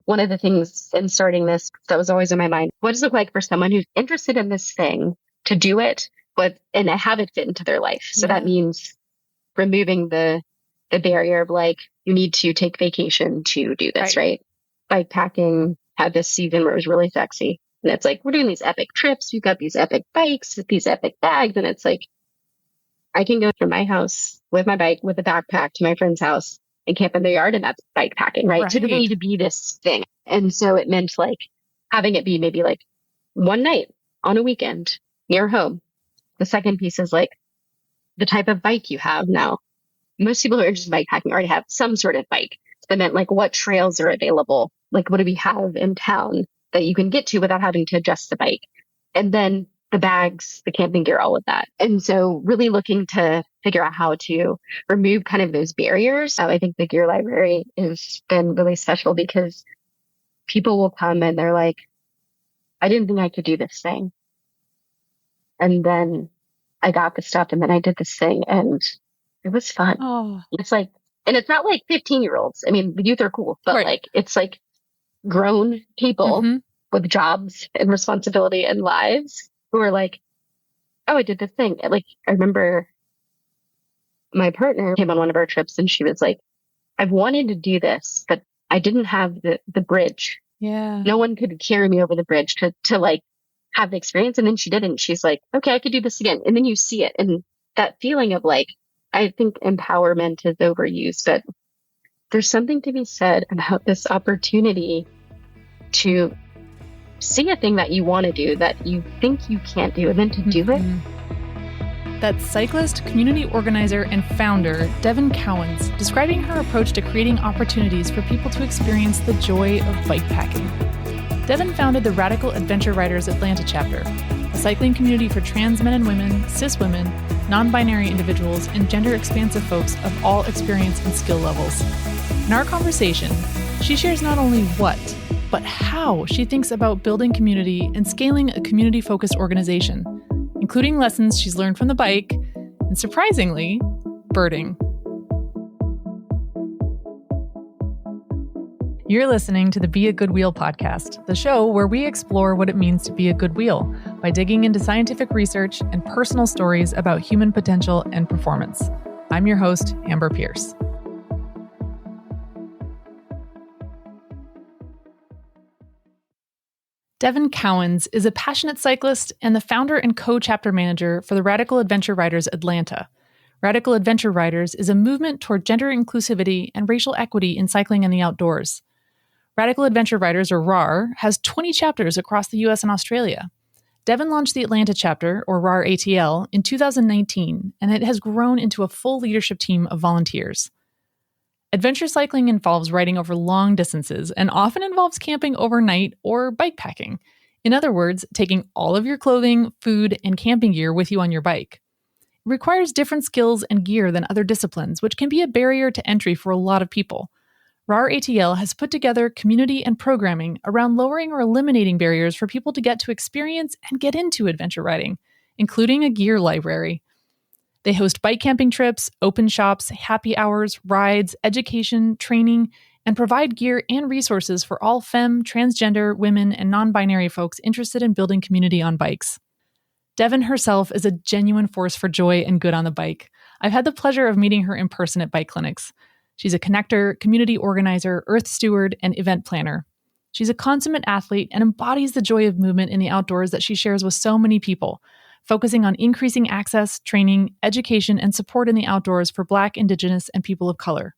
one of the things in starting this that was always in my mind, what does it look like for someone who's interested in this thing to do it, and have it fit into their life? So that means removing the barrier of like, you need to take vacation to do this, right? Bikepacking had this season where it was really sexy. And it's like, we're doing these epic trips. We've got these epic bikes with these epic bags. And it's like, I can go from my house with my bike with a backpack to my friend's house and camp in their yard. And that's bikepacking, right? To me to be this thing. And so it meant like having it be maybe like one night on a weekend near home. The second piece is like the type of bike you have now. Most people who are interested in bikepacking already have some sort of bike. So it meant like what trails are available? Like what do we have in town that you can get to without having to adjust the bike? And then the bags, the camping gear, all of that. And so really looking to figure out how to remove kind of those barriers. I think the gear library has been really special because people will come and they're like, I didn't think I could do this thing. And then I got the stuff and then I did this thing and it was fun. Oh. It's like, and it's not like 15-year-olds. I mean, the youth are cool, but like, it's like grown people with jobs and responsibility and lives who are like, oh, I did this thing. Like, I remember my partner came on one of our trips and she was like, I've wanted to do this, but I didn't have the bridge. Yeah. No one could carry me over the bridge to like have the experience. And then she did it. And she's like, okay, I could do this again. And then you see it. And that feeling of like, I think empowerment is overused, but there's something to be said about this opportunity to see a thing that you want to do that you think you can't do and then to do it. That's cyclist, community organizer, and founder Devin Cowens describing her approach to creating opportunities for people to experience the joy of bikepacking. Devin founded the Radical Adventure Riders Atlanta chapter, a cycling community for trans men and women, cis women, non-binary individuals, and gender-expansive folks of all experience and skill levels. In our conversation, she shares not only what, but how she thinks about building community and scaling a community-focused organization, including lessons she's learned from the bike and, surprisingly, birding. You're listening to the Be a Good Wheel podcast, the show where we explore what it means to be a good wheel by digging into scientific research and personal stories about human potential and performance. I'm your host, Amber Pierce. Devin Cowens is a passionate cyclist and the founder and co-chapter manager for the Radical Adventure Riders Atlanta. Radical Adventure Riders is a movement toward gender inclusivity and racial equity in cycling and the outdoors. Radical Adventure Riders, or RAR, has 20 chapters across the US and Australia. Devin launched the Atlanta chapter, or RAR ATL, in 2019, and it has grown into a full leadership team of volunteers. Adventure cycling involves riding over long distances and often involves camping overnight or bikepacking. In other words, taking all of your clothing, food, and camping gear with you on your bike. It requires different skills and gear than other disciplines, which can be a barrier to entry for a lot of people. RAR ATL has put together community and programming around lowering or eliminating barriers for people to get to experience and get into adventure riding, including a gear library. They host bike camping trips, open shops, happy hours, rides, education, training, and provide gear and resources for all femme, transgender, women, and non-binary folks interested in building community on bikes. Devin herself is a genuine force for joy and good on the bike. I've had the pleasure of meeting her in person at bike clinics. She's a connector, community organizer, earth steward, and event planner. She's a consummate athlete and embodies the joy of movement in the outdoors that she shares with so many people, focusing on increasing access, training, education, and support in the outdoors for Black, Indigenous, and people of color.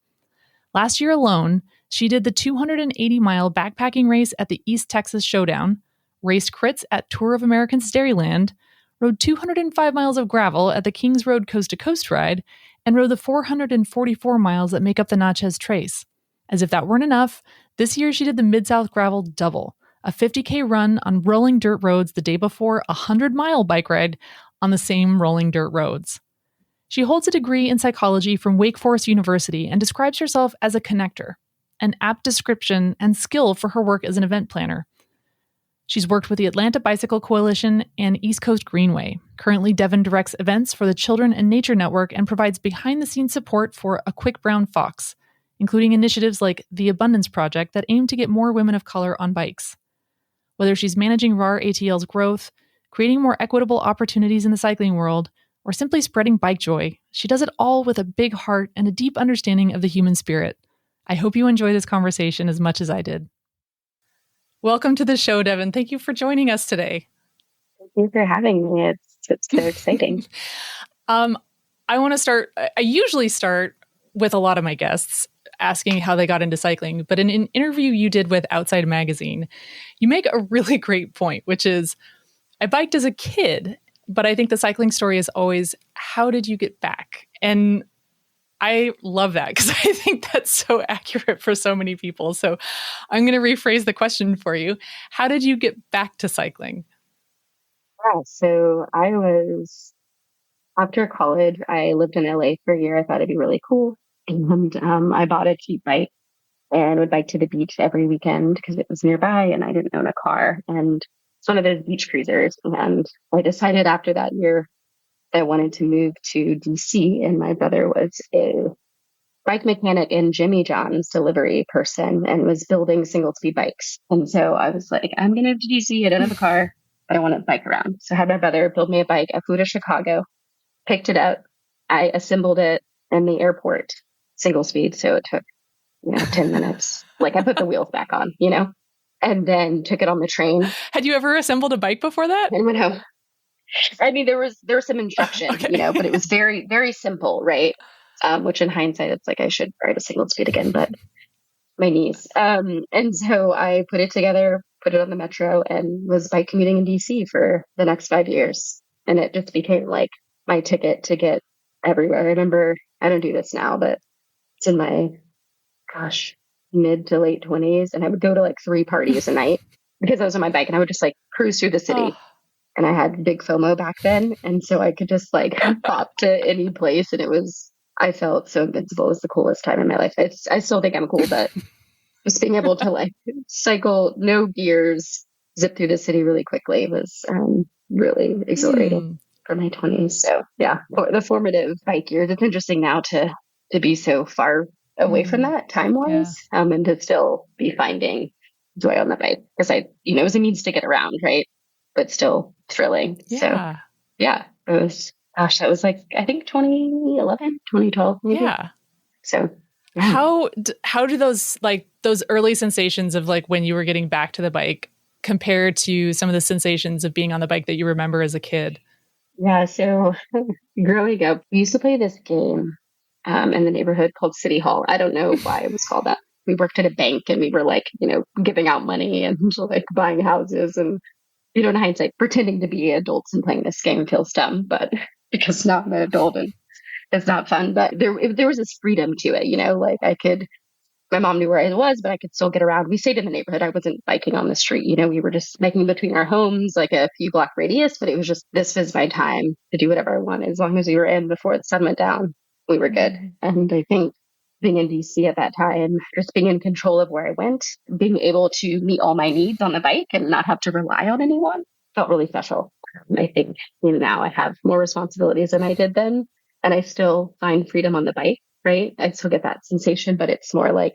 Last year alone, she did the 280-mile backpacking race at the East Texas Showdown, raced crits at Tour of American's Dairyland, rode 205 miles of gravel at the Kings Road Coast to Coast ride, and rode the 444 miles that make up the Natchez Trace. As if that weren't enough, this year she did the Mid-South Gravel Double, a 50K run on rolling dirt roads the day before a 100-mile bike ride on the same rolling dirt roads. She holds a degree in psychology from Wake Forest University and describes herself as a connector, an apt description and skill for her work as an event planner. She's worked with the Atlanta Bicycle Coalition and East Coast Greenway. Currently, Devin directs events for the Children and Nature Network and provides behind-the-scenes support for A Quick Brown Fox, including initiatives like the Abundance Project that aim to get more women of color on bikes. Whether she's managing RAR ATL's growth, creating more equitable opportunities in the cycling world, or simply spreading bike joy, she does it all with a big heart and a deep understanding of the human spirit. I hope you enjoy this conversation as much as I did. Welcome to the show, Devin. Thank you for joining us today. Thank you for having me. It's so exciting. I want to start, I usually start with a lot of my guests asking how they got into cycling, but in an interview you did with Outside Magazine, you make a really great point, which is, I biked as a kid, but I think the cycling story is always, how did you get back? And I love that because I think that's so accurate for so many people. So I'm going to rephrase the question for you. How did you get back to cycling? Yeah, so after college, I lived in LA for a year. I thought it'd be really cool. And I bought a cheap bike and would bike to the beach every weekend because it was nearby and I didn't own a car. And it's one of those beach cruisers. And I decided after that year that I wanted to move to DC. And my brother was a bike mechanic and Jimmy John's delivery person and was building single speed bikes. And so I was like, I'm going to move to DC. I don't have a car, but I want to bike around. So I had my brother build me a bike. I flew to Chicago, picked it up. I assembled it in the airport, single speed. So it took, 10 minutes. Like I put the wheels back on, and then took it on the train. Had you ever assembled a bike before that? And went home. I mean, there was some instruction, Okay. but it was very, very simple, right? Which in hindsight, it's like I should ride a single speed again, but my knees. And so I put it together, put it on the metro, and was bike commuting in DC for the next 5 years. And it just became like my ticket to get everywhere. I remember, I don't do this now, but it's in my, mid to late 20s. And I would go to like 3 parties a night because I was on my bike and I would just like cruise through the city. Oh. And I had big FOMO back then. And so I could just like pop to any place. And I felt so invincible. It was the coolest time in my life. I still think I'm cool, but just being able to like cycle, no gears, zip through the city really quickly was really exhilarating for my 20s. So yeah, for the formative bike years. It's interesting now to be so far away from that time-wise, and to still be finding joy on the bike because it was a means to get around, right? But still thrilling. Yeah. So yeah, it was, that was like, I think 2011, 2012, maybe. Yeah. So yeah. How do those early sensations of like when you were getting back to the bike compare to some of the sensations of being on the bike that you remember as a kid? Yeah. So growing up, we used to play this game in the neighborhood called City Hall. I don't know why it was called that. We worked at a bank and we were like, giving out money and like buying houses and, in hindsight, pretending to be adults and playing this game feels dumb, but because now I'm an adult and it's not fun. But there was this freedom to it, like my mom knew where I was, but I could still get around. We stayed in the neighborhood. I wasn't biking on the street. We were just biking between our homes, like a few block radius, but it was just, this was my time to do whatever I wanted. As long as we were in before the sun went down, we were good. And I think being in DC at that time, just being in control of where I went, being able to meet all my needs on the bike and not have to rely on anyone felt really special. I think now I have more responsibilities than I did then, and I still find freedom on the bike, right? I still get that sensation, but it's more like,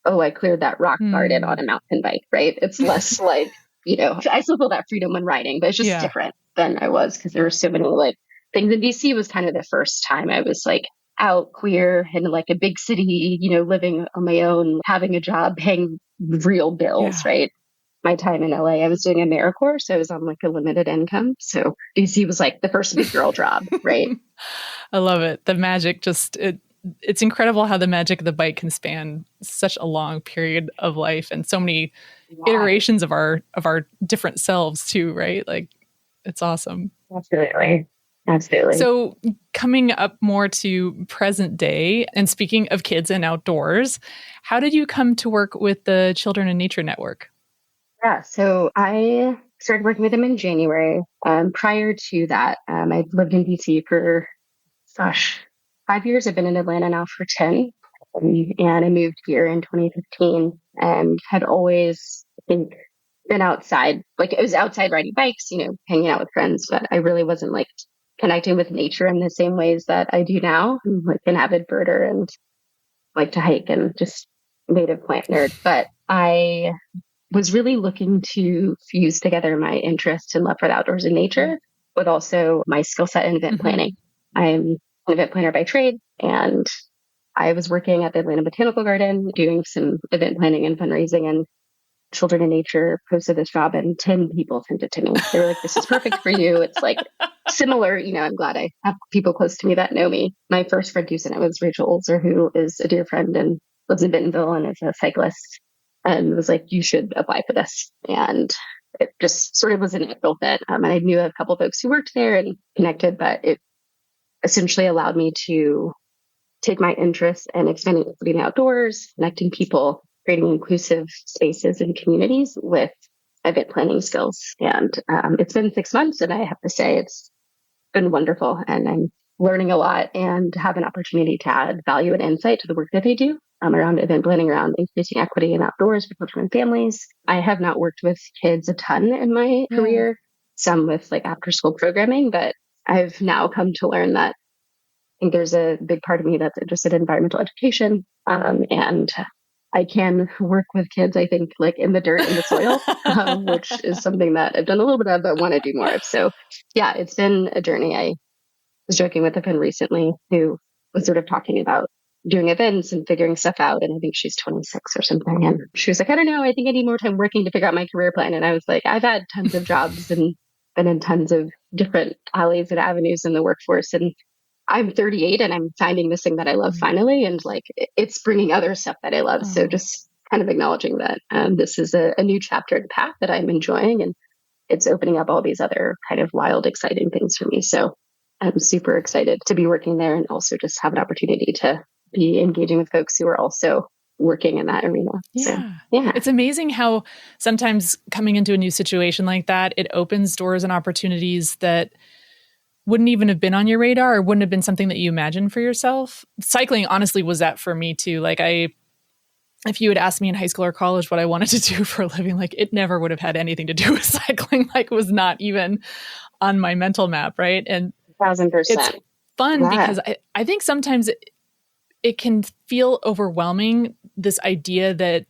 oh, I cleared that rock garden on a mountain bike, right? It's less like, I still feel that freedom when riding, but it's just different than I was because there were so many like things. In DC was kind of the first time I was like out queer in like a big city, living on my own, having a job, paying real bills, right? My time in LA, I was doing AmeriCorps, so I was on like a limited income. So DC was like the first big girl job, right? I love it. The magic it's incredible how the magic of the bike can span such a long period of life and so many iterations of our different selves too, right? Like it's awesome. Absolutely. So coming up more to present day and speaking of kids and outdoors, how did you come to work with the Children in Nature Network? Yeah, so I started working with them in January. Prior to that, I've lived in DC for, 5 years. I've been in Atlanta now for 10. And I moved here in 2015 and had always, I think, been outside. Like it was outside riding bikes, hanging out with friends, but I really wasn't like connecting with nature in the same ways that I do now. I'm like an avid birder and like to hike and just native plant nerd. But I was really looking to fuse together my interest and love for the outdoors and nature with also my skill set in event planning. I'm an event planner by trade, and I was working at the Atlanta Botanical Garden doing some event planning and fundraising, and Children in Nature posted this job and 10 people sent it to me. They were like, this is perfect for you. It's like similar, I'm glad I have people close to me that know me. My first friend who sent it was Rachel Olzer, who is a dear friend and lives in Bentonville and is a cyclist, and was like, you should apply for this. And it just sort of was a natural fit. And I knew a couple folks who worked there and connected, but it essentially allowed me to take my interest and expanding equity in the outdoors, connecting people, creating inclusive spaces and communities with event planning skills. And it's been 6 months, and I have to say it's been wonderful. And I'm learning a lot and have an opportunity to add value and insight to the work that they do around event planning, around increasing equity in outdoors for children and families. I have not worked with kids a ton in my career, some with like after school programming, but I've now come to learn that I think there's a big part of me that's interested in environmental education. And I can work with kids, I think, like in the dirt and the soil, which is something that I've done a little bit of, but want to do more of. So yeah, it's been a journey. I was joking with a friend recently who was sort of talking about doing events and figuring stuff out. And I think she's 26 or something. And she was like, I don't know, I think I need more time working to figure out my career plan. And I was like, I've had tons of jobs and been in tons of different alleys and avenues in the workforce. And I'm 38 and I'm finding this thing that I love finally. And like, it's bringing other stuff that I love. So just kind of acknowledging that this is a new chapter in the path that I'm enjoying, and it's opening up all these other kind of wild, exciting things for me. So I'm super excited to be working there and also just have an opportunity to be engaging with folks who are also working in that arena. Yeah. So, yeah. It's amazing how sometimes coming into a new situation like that, it opens doors and opportunities that wouldn't even have been on your radar or wouldn't have been something that you imagined for yourself. Cycling honestly was that for me too. Like if you had asked me in high school or college what I wanted to do for a living, like it never would have had anything to do with cycling. Like it was not even on my mental map. Right. And 1000%. It's fun because I think sometimes it can feel overwhelming, this idea that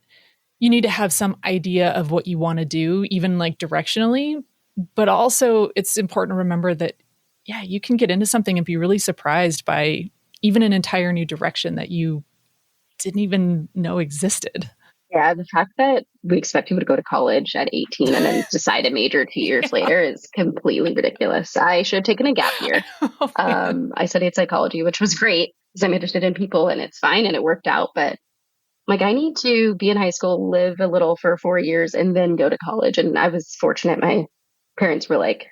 you need to have some idea of what you want to do, even like directionally. But also it's important to remember that yeah, you can get into something and be really surprised by even an entire new direction that you didn't even know existed. Yeah, the fact that we expect people to go to college at 18 and then decide a major 2 years later is completely ridiculous. I should have taken a gap year. I studied psychology, which was great because I'm interested in people and it's fine and it worked out. But like, I need to be in high school, live a little for 4 years, and then go to college. And I was fortunate. My parents were like,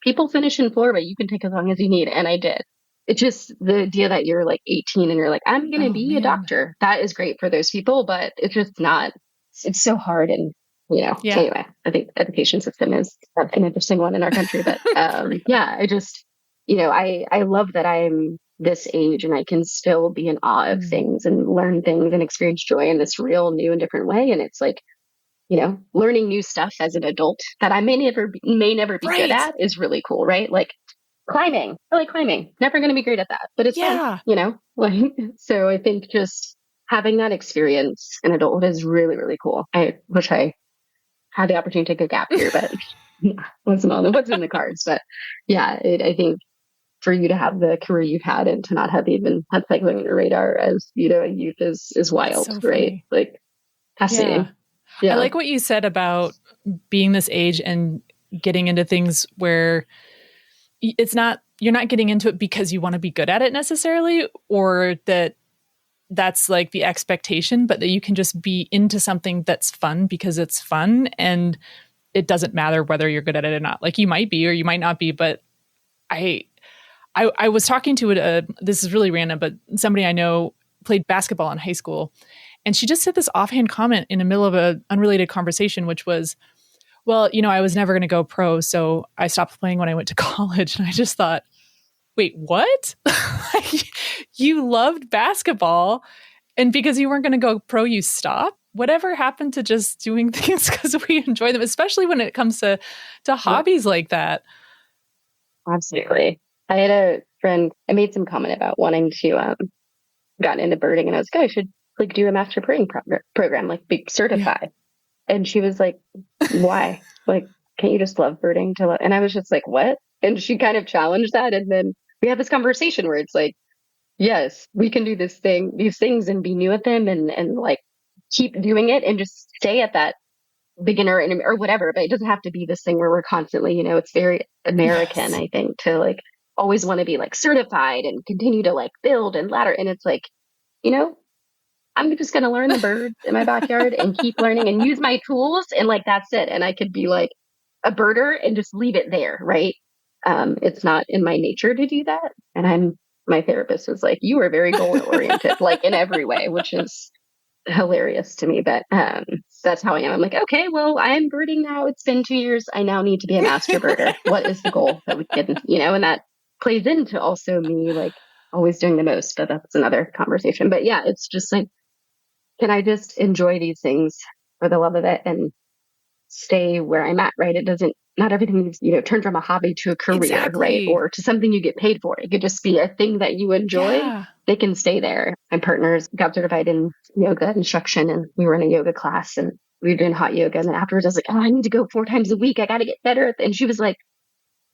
people finish in Florida, you can take as long as you need. And I did. It's just the idea that you're like 18 and you're like, I'm going to be a doctor. That is great for those people, but it's just not, it's so hard. And, anyway, I think the education system is an interesting one in our country. But yeah, I just, I love that I'm this age and I can still be in awe of things and learn things and experience joy in this real, new and different way. And it's like, learning new stuff as an adult that I may never be good at is really cool, right? Like climbing, I like climbing. Never going to be great at that, but it's fun, Like, so I think just having that experience in adulthood is really, really cool. I wish I had the opportunity to take a gap year, but wasn't in the cards. But yeah, I think for you to have the career you've had and to not have even had cycling on your radar as a youth is wild, so right? Like fascinating. Yeah. I like what you said about being this age and getting into things where you're not getting into it because you want to be good at it necessarily, or that's like the expectation, but that you can just be into something that's fun because it's fun and it doesn't matter whether you're good at it or not. Like you might be, or you might not be, but I was talking to this is really random, but somebody I know played basketball in high school. And she just said this offhand comment in the middle of an unrelated conversation, which was, well, I was never going to go pro, so I stopped playing when I went to college. And I just thought, wait, what? You loved basketball, and because you weren't going to go pro, you stopped? Whatever happened to just doing things because we enjoy them, especially when it comes to hobbies like that? Absolutely. I had a friend, I made some comment about wanting to gotten into birding, and I was like, oh, I should like do a master birding program, like be certified. And she was like, why? Like, can't you just love birding to love? And I was just like, what? And she kind of challenged that. And then we had this conversation where it's like, yes, we can do these things and be new at them and like keep doing it and just stay at that beginner and or whatever. But it doesn't have to be this thing where we're constantly, it's very American, I think, to like always want to be like certified and continue to like build and ladder. And it's like, you know, I'm just going to learn the birds in my backyard and keep learning and use my tools. And like, that's it. And I could be like a birder and just leave it there. Right. It's not in my nature to do that. And my therapist was like, you are very goal oriented, like in every way, which is hilarious to me. But that's how I am. I'm like, okay, well, I'm birding now. It's been 2 years. I now need to be a master birder. What is the goal that we can, and that plays into also me like always doing the most, but that's another conversation. But yeah, it's just like, can I just enjoy these things for the love of it and stay where I'm at, right? Not everything needs, turn from a hobby to a career, right? Or to something you get paid for. It could just be a thing that you enjoy. Yeah. They can stay there. My partners got certified in yoga instruction, and we were in a yoga class and we were doing hot yoga. And then afterwards I was like, oh, I need to go 4 times a week. I got to get better at it. And she was like,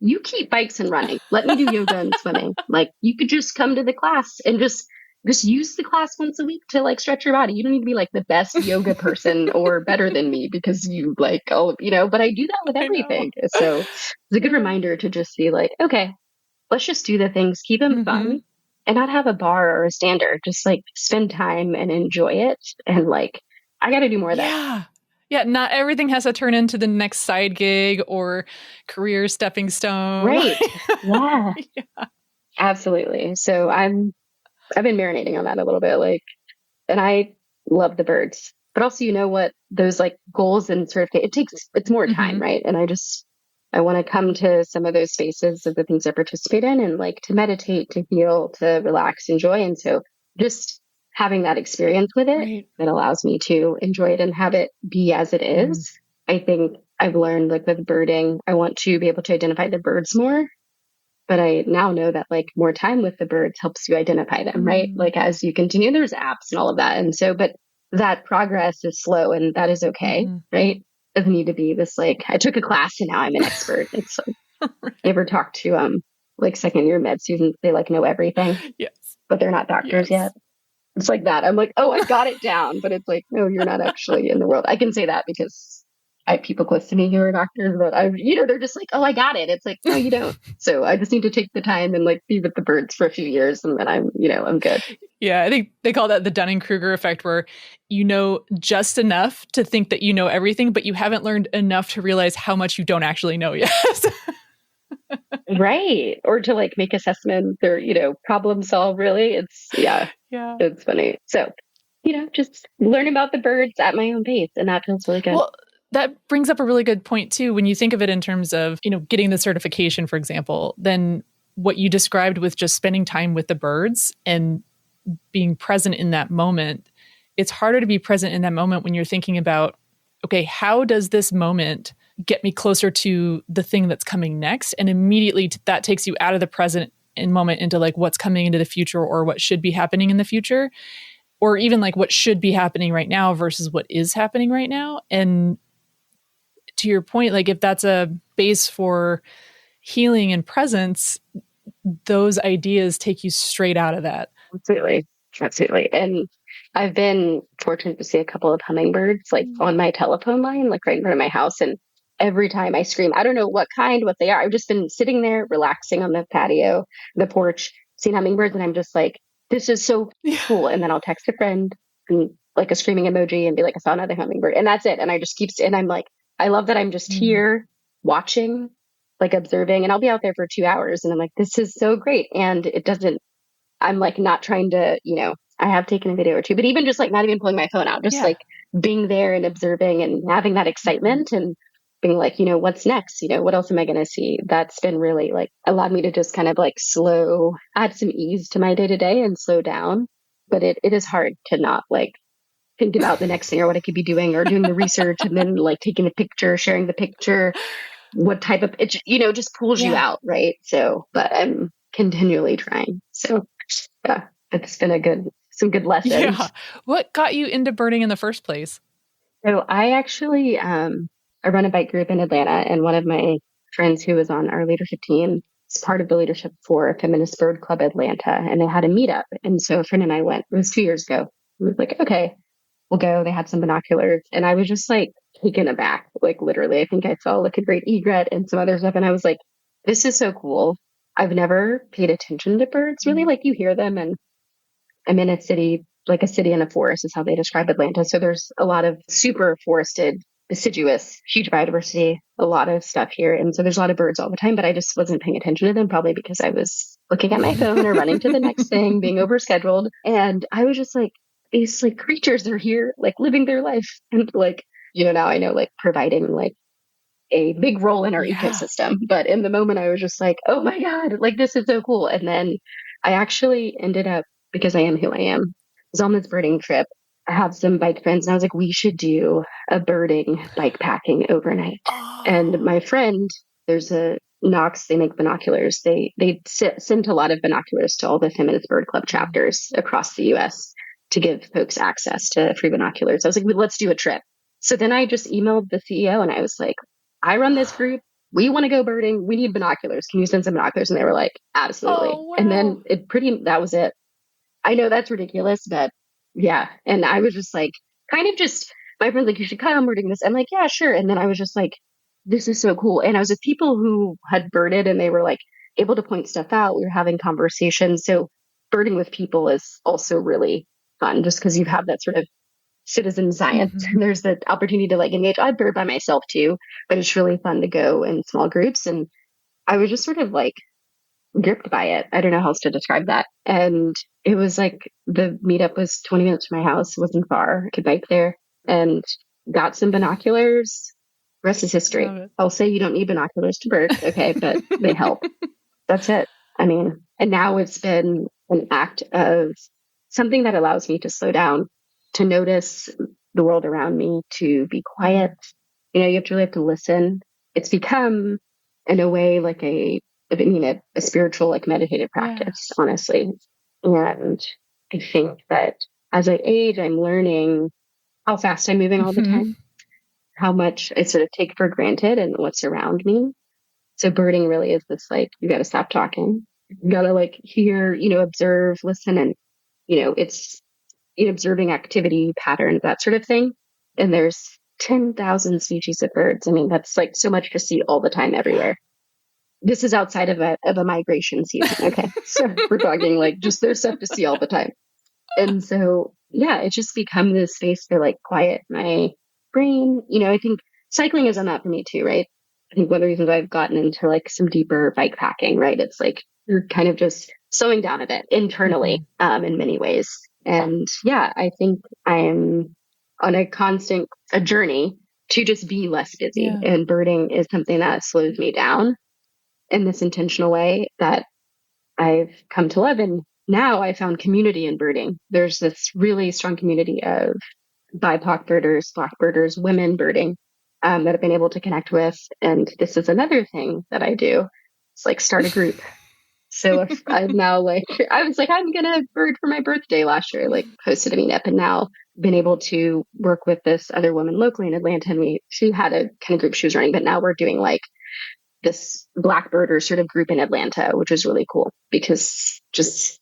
you keep bikes and running. Let me do yoga and swimming. Like you could just come to the class and just use the class once a week to like stretch your body. You don't need to be like the best yoga person or better than me because you like, but I do that with everything. So it's a good reminder to just be like, okay, let's just do the things, keep them fun and not have a bar or a standard. Just like spend time and enjoy it. And like, I got to do more of that. Yeah, not everything has to turn into the next side gig or career stepping stone. Right. Yeah. Absolutely. So I've been marinating on that a little bit, like, and I love the birds, but also, what those like goals and certificate, it's more time, right? And I want to come to some of those spaces of the things I participate in and like to meditate, to heal, to relax, enjoy. And so just having that experience with it that allows me to enjoy it and have it be as it is. I think I've learned like with birding, I want to be able to identify the birds more. But I now know that like more time with the birds helps you identify them, right? Like as you continue, there's apps and all of that. And so, but that progress is slow and that is okay, right? Doesn't need to be this like, I took a class and now I'm an expert. It's like, you ever talk to like second year med students, they like know everything, but they're not doctors yet. It's like that. I'm like, oh, I got it down. But it's like, no, you're not actually in the world. I can say that because I have people close to me who are doctors, but they're just like, oh, I got it. It's like, no, you don't. So I just need to take the time and like be with the birds for a few years and then I'm good. Yeah. I think they call that the Dunning-Kruger effect, where you know just enough to think that you know everything, but you haven't learned enough to realize how much you don't actually know yet. Right. Or to like make assessments or, problem solve really. It's funny. So, just learn about the birds at my own pace. And that feels really good. Well, that brings up a really good point too. When you think of it in terms of, getting the certification, for example, then what you described with just spending time with the birds and being present in that moment, it's harder to be present in that moment when you're thinking about, okay, how does this moment get me closer to the thing that's coming next? And immediately that takes you out of the present and moment into like what's coming into the future or what should be happening in the future, or even like what should be happening right now versus what is happening right now. And to your point, like if that's a base for healing and presence, those ideas take you straight out of that. Absolutely. Absolutely. And I've been fortunate to see a couple of hummingbirds like on my telephone line, like right in front of my house. And every time I scream, I don't know what they are. I've just been sitting there relaxing on the patio, the porch, seeing hummingbirds. And I'm just like, this is so cool. And then I'll text a friend and like a screaming emoji and be like, I saw another hummingbird. And that's it. And I just and I'm like, I love that I'm just here watching, like observing, and I'll be out there for 2 hours. And I'm like, this is so great. And I'm like not trying to, I have taken a video or two, but even just like not even pulling my phone out, just like being there and observing and having that excitement and being like, what's next? What else am I going to see? That's been really like allowed me to just kind of like add some ease to my day to day and slow down. But it is hard to not like think about the next thing or what I could be doing or doing the research and then like taking a picture, sharing the picture, what type of, it, just pulls you out. Right. So, but I'm continually trying. So yeah, it's been a good some good lessons. Yeah. What got you into birding in the first place? So I actually, I run a bike group in Atlanta, and one of my friends who was on our leadership team is part of the leadership for Feminist Bird Club Atlanta, and they had a meetup. And so a friend and I went, it was 2 years ago. We were like, okay, we'll go. They had some binoculars, and I was just like taken aback, like literally. I think I saw like a great egret and some other stuff, and I was like, this is so cool. I've never paid attention to birds really. Like you hear them, and I'm in a city, like a city in a forest is how they describe Atlanta. So there's a lot of super forested, deciduous, huge biodiversity, a lot of stuff here. And so there's a lot of birds all the time, but I just wasn't paying attention to them, probably because I was looking at my phone or running to the next thing, being overscheduled. And I was just like, these like creatures are here, like living their life. And like, now I know like providing like a big role in our Yeah. ecosystem. But in the moment, I was just like, oh my God, like this is so cool. And then I actually ended up, because I am who I am, was on this birding trip. I have some bike friends, and I was like, we should do a birding bike packing overnight. And Oh. my friend, there's a Knox, they make binoculars. Sent a lot of binoculars to all the Feminist Bird Club chapters across the US to give folks access to free binoculars. I was like, well, let's do a trip. So then I just emailed the CEO and I was like, I run this group. We want to go birding. We need binoculars. Can you send some binoculars? And they were like, absolutely. Oh, And wow. then that was it. I know that's ridiculous, but yeah. And I was just like, kind of just, my friend's like, you should come, we're doing this. I'm like, yeah, sure. And then I was just like, this is so cool. And I was with people who had birded and they were like able to point stuff out. We were having conversations. So birding with people is also really fun just because you have that sort of citizen science. Mm-hmm. There's the opportunity to like engage. I bird by myself too, but it's really fun to go in small groups. And I was just sort of like gripped by it. I don't know how else to describe that. And it was like the meetup was 20 minutes from my house, wasn't far. I could bike there and got some binoculars. Rest is Love history. it. I'll say you don't need binoculars to bird. Okay, but they help. That's it. I mean, and now it's been an act of something that allows me to slow down, to notice the world around me, to be quiet. You have to really have to listen. It's become, in a way, like a spiritual, like meditative Yeah. practice, honestly. And I think that as I age, I'm learning how fast I'm moving all the Mm-hmm. time, how much I sort of take for granted and what's around me. So birding really is this like, you got to stop talking. You got to like hear, observe, listen, and, it's observing activity patterns, that sort of thing. And there's 10,000 species of birds. I mean, that's like so much to see all the time Yeah. everywhere. This is outside of a migration season. Okay. So we're talking like just there's stuff to see all the time. And so, yeah, it's just become this space for like quiet my brain. I think cycling has done that for me too, right? I think one of the reasons I've gotten into like some deeper bike packing, right? It's like you're kind of just slowing down a bit internally, Mm-hmm. in many ways. And yeah, I think I'm on a journey to just be less busy. Yeah. And birding is something that slows me down in this intentional way that I've come to love. And now I found community in birding. There's this really strong community of BIPOC birders, Black birders, women birding, that I've been able to connect with. And this is another thing that I do. It's like start a group. So if I'm now like, I was like, I'm going to bird for my birthday last year, like hosted a meetup, and now been able to work with this other woman locally in Atlanta. And she had a kind of group she was running, but now we're doing like this Black birder sort of group in Atlanta, which is really cool because just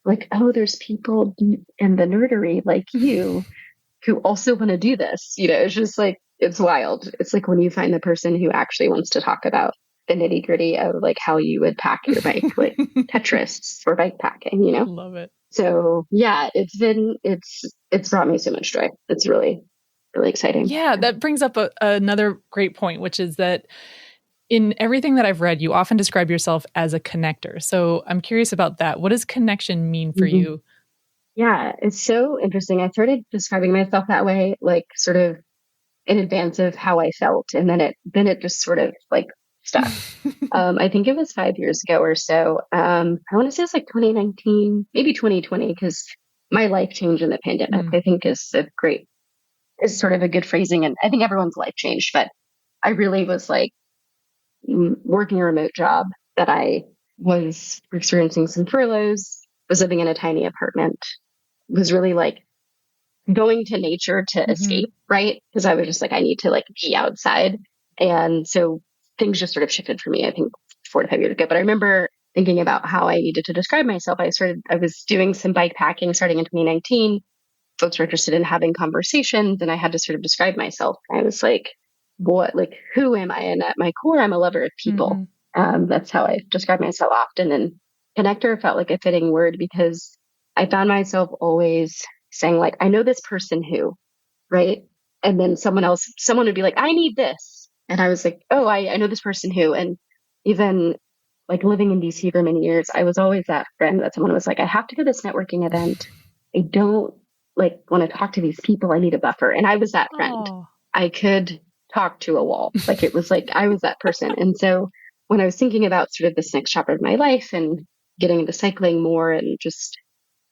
like, oh, there's people in the nerdery like you who also want to do this. It's just like, it's wild. It's like when you find the person who actually wants to talk about the nitty gritty of like how you would pack your bike, like Tetris for bike packing. Love it. So yeah, it's brought me so much joy. It's really, really exciting. Yeah, that brings up another great point, which is that in everything that I've read, you often describe yourself as a connector. So I'm curious about that. What does connection mean for Mhm. you? Yeah, it's so interesting. I started describing myself that way, like sort of in advance of how I felt, and then it just sort of like stuck. I think it was 5 years ago or so. I want to say it's like 2019, maybe 2020, because my life changed in the pandemic. Mm. I think is sort of a good phrasing, and I think everyone's life changed. But I really was like working a remote job that I was experiencing some furloughs, was living in a tiny apartment, was really like going to nature to Mm-hmm. escape, right? Because I was just like, I need to like be outside. And so things just sort of shifted for me, I think 4 to 5 years ago. But I remember thinking about how I needed to describe myself. I was doing some bike packing starting in 2019. Folks were interested in having conversations and I had to sort of describe myself. I was like, what, like, who am I? And at my core, I'm a lover of people. Mm-hmm. That's how I describe myself often. And connector felt like a fitting word because I found myself always saying like, I know this person who, right? And then someone would be like, I need this. And I was like, oh, I know this person who, and even like living in DC for many years, I was always that friend that someone was like, I have to go to this networking event. I don't like want to talk to these people. I need a buffer. And I was that friend. Oh. I could talk to a wall. Like it was like, I was that person. And so when I was thinking about sort of this next chapter of my life and getting into cycling more and just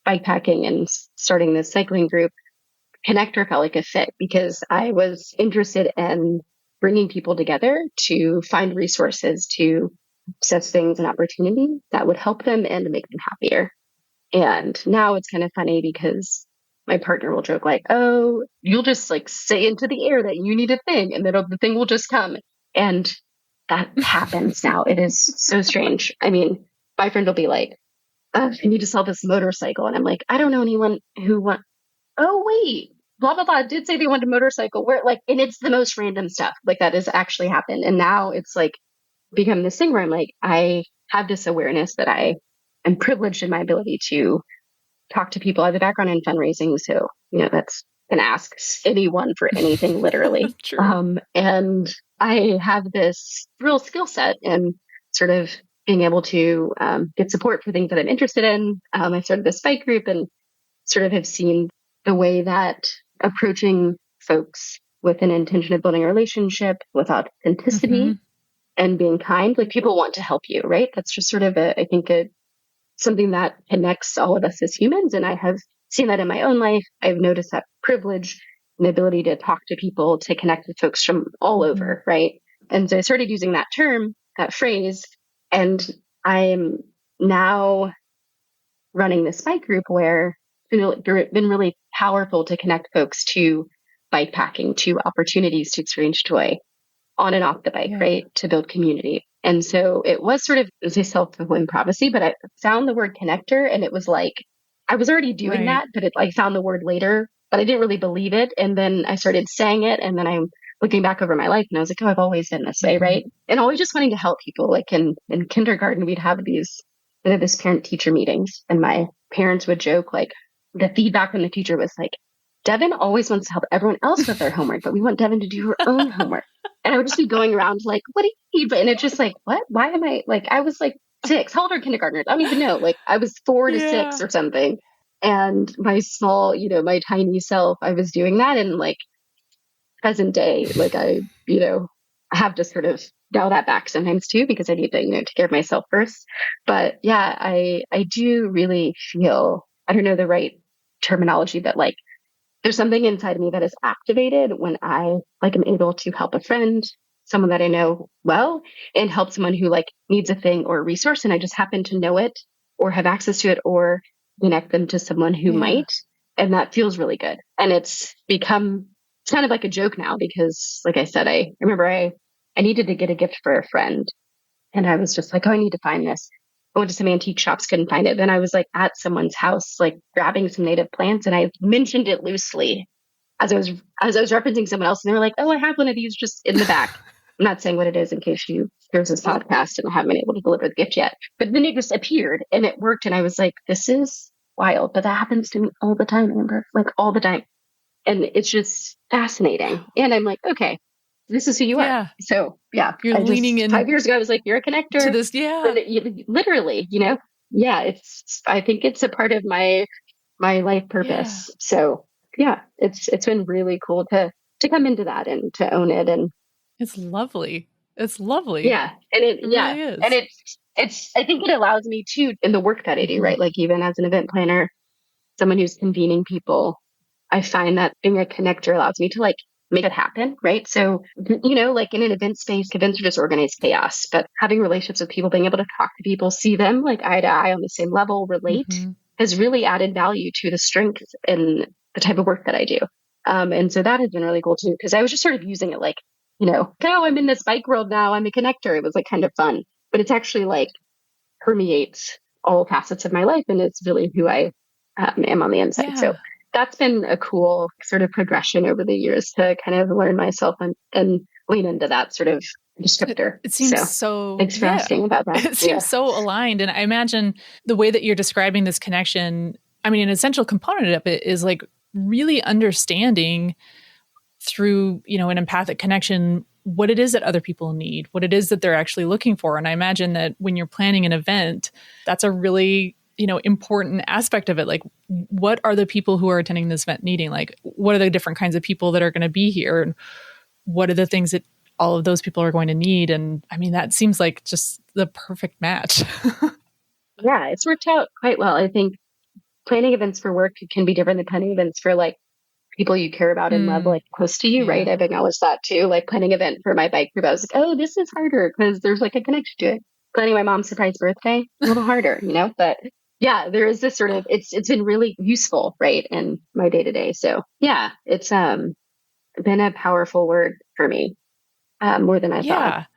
bike packing and starting this cycling group, connector felt like a fit because I was interested in bringing people together to find resources to access things and opportunity that would help them and make them happier. And now it's kind of funny because my partner will joke like, oh, you'll just like say into the air that you need a thing and then the thing will just come. And that happens now. It is so strange. I mean, my friend will be like, I need to sell this motorcycle. And I'm like, I don't know anyone who wants, oh, wait, blah, blah, blah, did say they wanted a motorcycle. Where like, and it's the most random stuff. Like that has actually happened. And now it's like become this thing where I'm like, I have this awareness that I am privileged in my ability to talk to people. I have a background in fundraising. So, that's can ask anyone for anything, literally. True. And I have this real skill set in sort of being able to get support for things that I'm interested in. I started this bike group and sort of have seen the way that approaching folks with an intention of building a relationship with authenticity Mm-hmm. and being kind, like people want to help you, right? That's just sort of I think something that connects all of us as humans. And I have seen that in my own life. I've noticed that privilege and the ability to talk to people, to connect with folks from all Mm-hmm. over, right? And so I started using that term, that phrase, and I'm now running this bike group where it's been really powerful to connect folks to bike packing, to opportunities to experience joy on and off the bike, Yeah. right? To build community. And so it was sort of as a self-fulfilling prophecy, but I found the word connector and it was like, I was already doing Right. that, but I found the word later, but I didn't really believe it. And then I started saying it. And then I'm looking back over my life and I was like, oh, I've always been this way, Mm-hmm. right? And always just wanting to help people. Like in kindergarten, we'd have this parent teacher meetings and my parents would joke like the feedback from the teacher was like, Devin always wants to help everyone else with their homework, but we want Devin to do her own homework. And I would just be going around like, what do you need? And it's just like, what? Why am I like, I was like 6. How old are kindergartners? I don't even know. Like I was 4 to 6 Yeah. or something. And my small, my tiny self, I was doing that. And like present day, like I have to sort of dial that back sometimes too, because I need to, take care of myself first. But yeah, I do really feel, I don't know the right terminology, but like there's something inside me that is activated when I like am able to help a friend, someone that I know well, and help someone who like needs a thing or a resource, and I just happen to know it or have access to it or connect them to someone who Yeah. might, and that feels really good. And it's kind of like a joke now because, like I said, I remember I needed to get a gift for a friend, and I was just like, oh, I need to find this. I went to some antique shops, couldn't find it. Then I was like at someone's house, like grabbing some native plants, and I mentioned it loosely as I was referencing someone else, and they were like, "Oh, I have one of these just in the back." I'm not saying what it is in case you hears this podcast, and I haven't been able to deliver the gift yet. But then it just appeared, and it worked, and I was like, "This is wild," but that happens to me all the time, Amber, like all the time, and it's just fascinating. And I'm like, okay, this is who you are. Yeah. So yeah, You're I leaning just in 5 years ago, I was like, "You're a to connector." this. Yeah. Literally, yeah, I think it's a part of my life Yeah. purpose. So yeah, it's been really cool to come into that and to own it. And It's lovely. It's lovely. yeah, and It really and is. it's I think it allows me to in the work that I do, Mm-hmm. right? Like even as an event planner, someone who's convening people, I find that being a connector allows me to like make it happen, right? So, like in an event space, events are just organized chaos, but having relationships with people, being able to talk to people, see them like eye to eye on the same level, relate, Mm-hmm. has really added value to the strength and the type of work that I do. And so that has been really cool too, because I was just sort of using it like, oh, I'm in this bike world now. I'm a connector. It was like kind of fun, but it's actually like permeates all facets of my life. And it's really who I am on the inside. Yeah. So that's been a cool sort of progression over the years to kind of learn myself and lean into that sort of descriptor. It seems thanks for asking about that. It seems so aligned. And I imagine the way that you're describing this connection, I mean, an essential component of it is like really understanding through, an empathic connection, what it is that other people need, what it is that they're actually looking for. And I imagine that when you're planning an event, that's a really, important aspect of it. Like, what are the people who are attending this event needing? Like, what are the different kinds of people that are going to be here? And what are the things that all of those people are going to need? And I mean, that seems like just the perfect match. Yeah, it's worked out quite well. I think planning events for work can be different than planning events for like people you care about and love, like close to you, right? I've acknowledged that too. Like planning an event for my bike group, I was like, oh, this is harder because there's like a connection to it. Planning my mom's surprise birthday, a little harder, but yeah, there is this sort of, it's been really useful, right, in my day to day. So yeah, it's been a powerful word for me, more than I thought.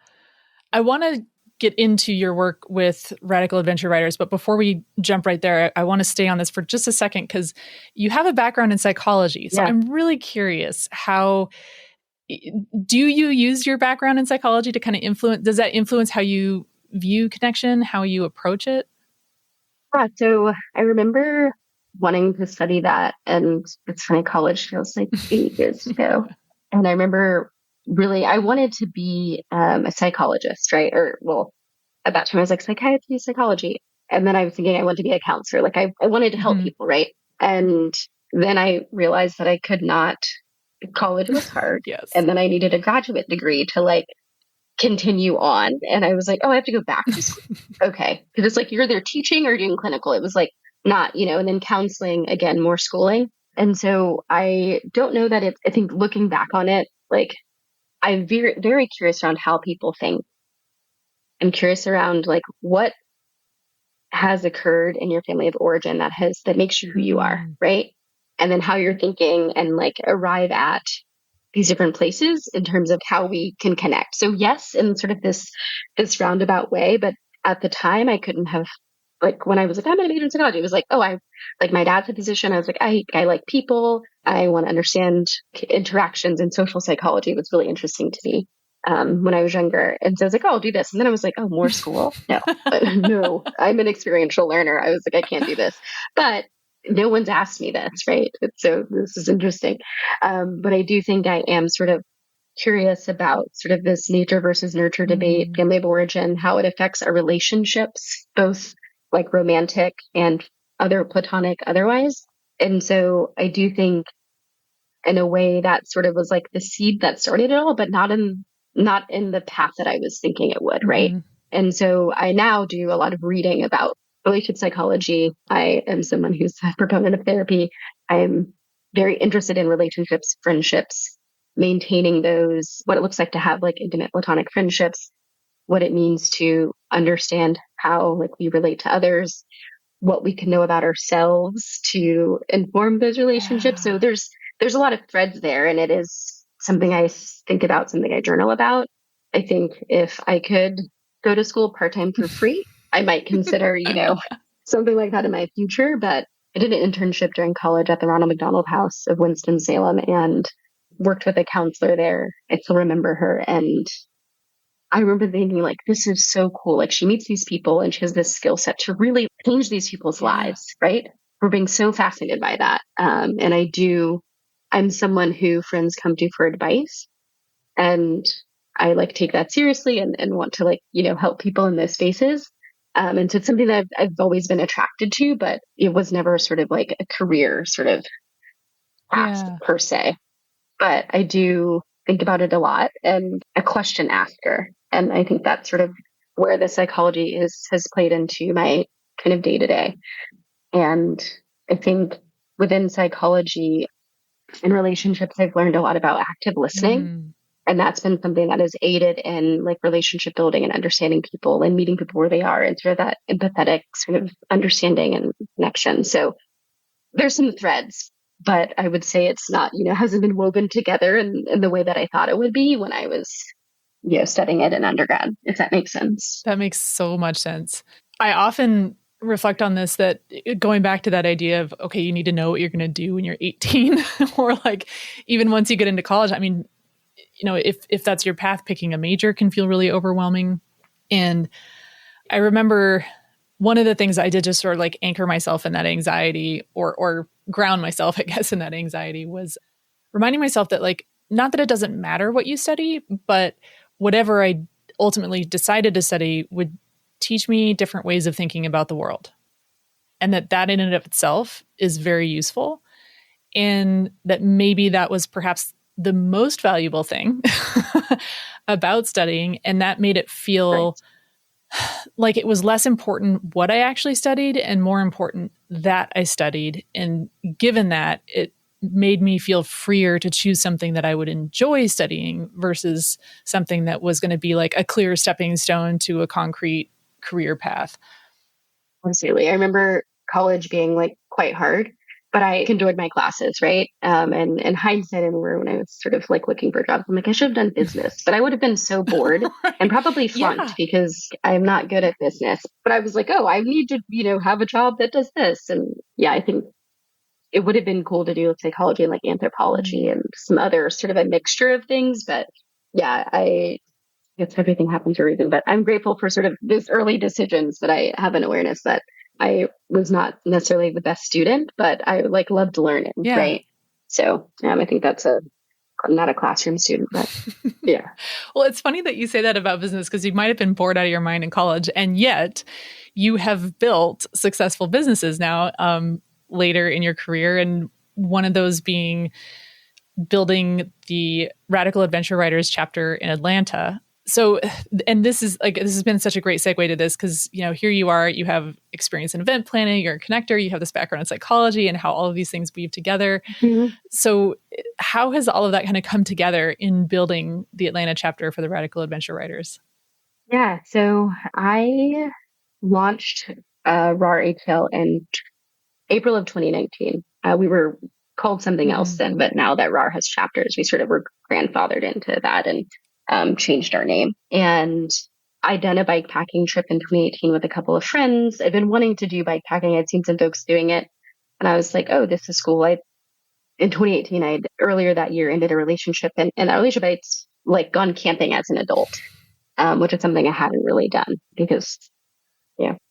I want to get into your work with Radical Adventure Riders, but before we jump right there, I want to stay on this for just a second because you have a background in psychology. So I'm really curious, how do you use your background in psychology to kind of does that influence how you view connection, how you approach it? Yeah, so I remember wanting to study that, and it's funny, college feels like 8 years ago. And I remember I wanted to be a psychologist, right? Or, well, at that time I was like psychiatry, psychology. And then I was thinking I wanted to be a counselor. Like I wanted to help people, right? And then I realized that I could not. College was hard. Yes. And then I needed a graduate degree to like continue on. And I was like, oh, I have to go back to school. Okay. Because it's like you're either teaching or doing clinical. It was like not, and then counseling, again, more schooling. And so I don't know that I think looking back on it, like I'm very, very curious around how people think. I'm curious around like what has occurred in your family of origin that makes you who you are, right? And then how you're thinking and like arrive at these different places in terms of how we can connect. So yes, in sort of this roundabout way, but at the time I couldn't have, like when I was like, I'm going to major in psychology, it was like, oh, I like my dad's a physician. I was like, I like people. I want to understand interactions, and social psychology was really interesting to me when I was younger. And so I was like, oh, I'll do this. And then I was like, oh, more school? No, no, I'm an experiential learner. I was like, I can't do this. But no one's asked me this, right? So this is interesting. But I do think I am sort of curious about sort of this nature versus nurture debate, family of origin, how it affects our relationships, both like romantic and other platonic otherwise. And so I do think in a way that sort of was like the seed that started it all, but not in the path that I was thinking it would, right? And so I now do a lot of reading about relationship psychology. I am someone who's a proponent of therapy. I am very interested in relationships, friendships, maintaining those, what it looks like to have like intimate platonic friendships, what it means to understand how like we relate to others, what we can know about ourselves to inform those relationships. So there's a lot of threads there, and it is something I think about, something I journal about. I think if I could go to school part-time for free, I might consider, something like that in my future. But I did an internship during college at the Ronald McDonald House of Winston-Salem and worked with a counselor there. I still remember her. And I remember thinking like, this is so cool. Like she meets these people and she has this skill set to really change these people's lives, right? We're being so fascinated by that. And I'm someone who friends come to for advice, and I like take that seriously and want to like, help people in those spaces. And so it's something that I've always been attracted to, but it was never sort of like a career sort of path per se. But I do think about it a lot, and a question asker. And I think that's sort of where the psychology has played into my kind of day to day. And I think within psychology and relationships, I've learned a lot about active listening. And that's been something that has aided in like relationship building and understanding people and meeting people where they are and sort of that empathetic sort of understanding and connection. So there's some threads, but I would say it's not, hasn't been woven together in the way that I thought it would be when I was, studying it in undergrad, if that makes sense. That makes so much sense. I often reflect on this, that going back to that idea of, okay, you need to know what you're going to do when you're 18 or like even once you get into college. I mean, if that's your path, picking a major can feel really overwhelming. And I remember one of the things I did just sort of like anchor myself in that anxiety or ground myself, I guess, in that anxiety was reminding myself that like, not that it doesn't matter what you study, but whatever I ultimately decided to study would teach me different ways of thinking about the world. And that in and of itself is very useful. And that maybe that was perhaps the most valuable thing about studying. And that made it feel like it was less important what I actually studied and more important that I studied. And given that, it made me feel freer to choose something that I would enjoy studying versus something that was going to be like a clear stepping stone to a concrete career path. Absolutely. I remember college being like quite hard, but I enjoyed my classes, right? And in hindsight, I remember when I was sort of like looking for jobs, I'm like, I should have done business, but I would have been so bored Right. and probably flunked because I'm not good at business. But I was like, oh, I need to, have a job that does this. And yeah, I think it would have been cool to do like psychology and like anthropology and some other sort of a mixture of things. But yeah, I guess everything happens for a reason. But I'm grateful for sort of those early decisions that I have an awareness that I was not necessarily the best student, but I like loved learning. Yeah. Right. So I think that's not a classroom student, but yeah. Well, it's funny that you say that about business because you might have been bored out of your mind in college, and yet you have built successful businesses now later in your career. And one of those being building the Radical Adventure Writers chapter in Atlanta. So, and this has been such a great segue to this because, here you are, you have experience in event planning, you're a connector, you have this background in psychology and how all of these things weave together. Mm-hmm. So how has all of that kind of come together in building the Atlanta chapter for the Radical Adventure Writers? Yeah. So I launched RAR ATL in April of 2019. We were called something else then, but now that RAR has chapters, we sort of were grandfathered into that and changed our name. And I'd done a bike packing trip in 2018 with a couple of friends. I'd been wanting to do bike packing. I'd seen some folks doing it. And I was like, oh, this is cool. In 2018, I'd earlier that year ended a relationship. And in that relationship, I'd like gone camping as an adult, which is something I hadn't really done because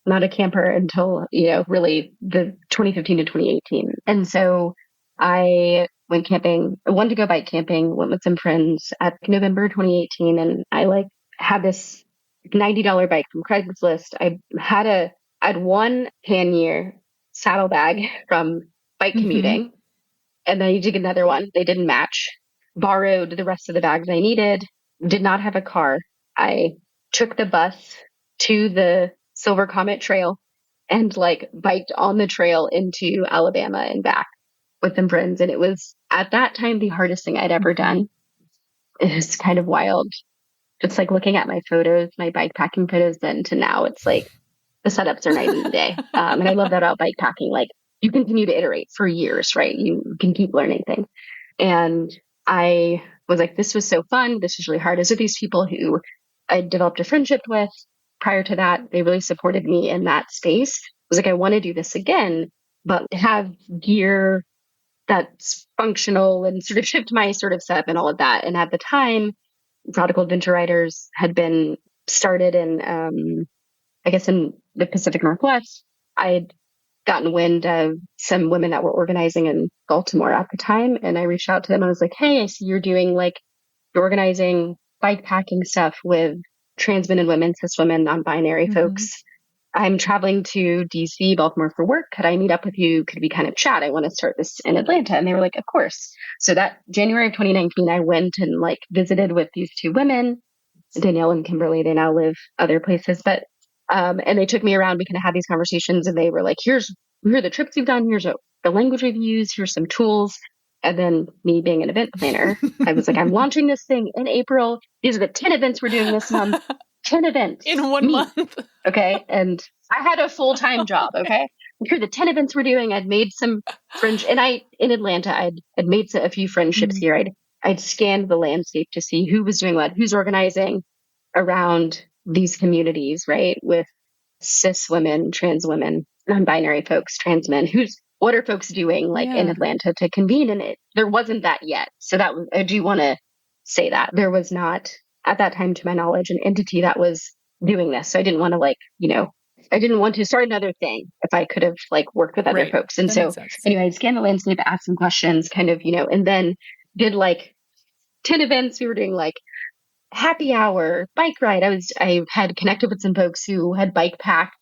not a camper until, really the 2015 to 2018. And so I went camping. I wanted to go bike camping, went with some friends at November 2018. And I had this $90 bike from Craigslist. I had one pannier saddlebag from bike commuting. And then I needed to get another one. They didn't match. Borrowed the rest of the bags I needed. Did not have a car. I took the bus to the Silver Comet Trail and biked on the trail into Alabama and back with some friends. And it was at that time the hardest thing I'd ever done. It was kind of wild. Just looking at my photos, my bike packing photos then to now, it's like the setups are night and day. And I love that about bike packing. You continue to iterate for years, right? You can keep learning things. And I was like, this was so fun. This was really hard. As with these people who I developed a friendship with prior to that, they really supported me in that space. I was like, I want to do this again, but have gear that's functional and sort of shift my sort of setup and all of that. And at the time, Radical Adventure Writers had been started in, I guess, in the Pacific Northwest. I had gotten wind of some women that were organizing in Baltimore at the time. And I reached out to them. I was like, hey, I see you're doing you're organizing bike packing stuff with trans men and women, cis women, non-binary folks. I'm traveling to DC, Baltimore for work. Could I meet up with you? Could we kind of chat? I want to start this in Atlanta. And they were like, of course. So that January of 2019, I went and visited with these two women, Danielle and Kimberly. They now live other places, but and they took me around. We kind of had these conversations and they were like, here are the trips we've done. Here's the language we've used. Here's some tools. And then me being an event planner, I was like, I'm launching this thing in April. These are the 10 events we're doing this month. 10 events. In 1 month. Okay. And I had a full-time job. Okay. And here are the 10 events we're doing. I'd made some friends, and in Atlanta, I'd made a few friendships here. I'd scanned the landscape to see who was doing what, who's organizing around these communities, right? With cis women, trans women, non-binary folks, trans men, what are folks doing like in Atlanta to convene in it? There wasn't that yet. So I do want to say that there was not at that time, to my knowledge, an entity that was doing this. So I didn't want to I didn't want to start another thing if I could have worked with other folks. And so anyway, I'd scan the landscape, ask some questions and then did 10 events. We were doing happy hour, bike ride. I had connected with some folks who had bike packed.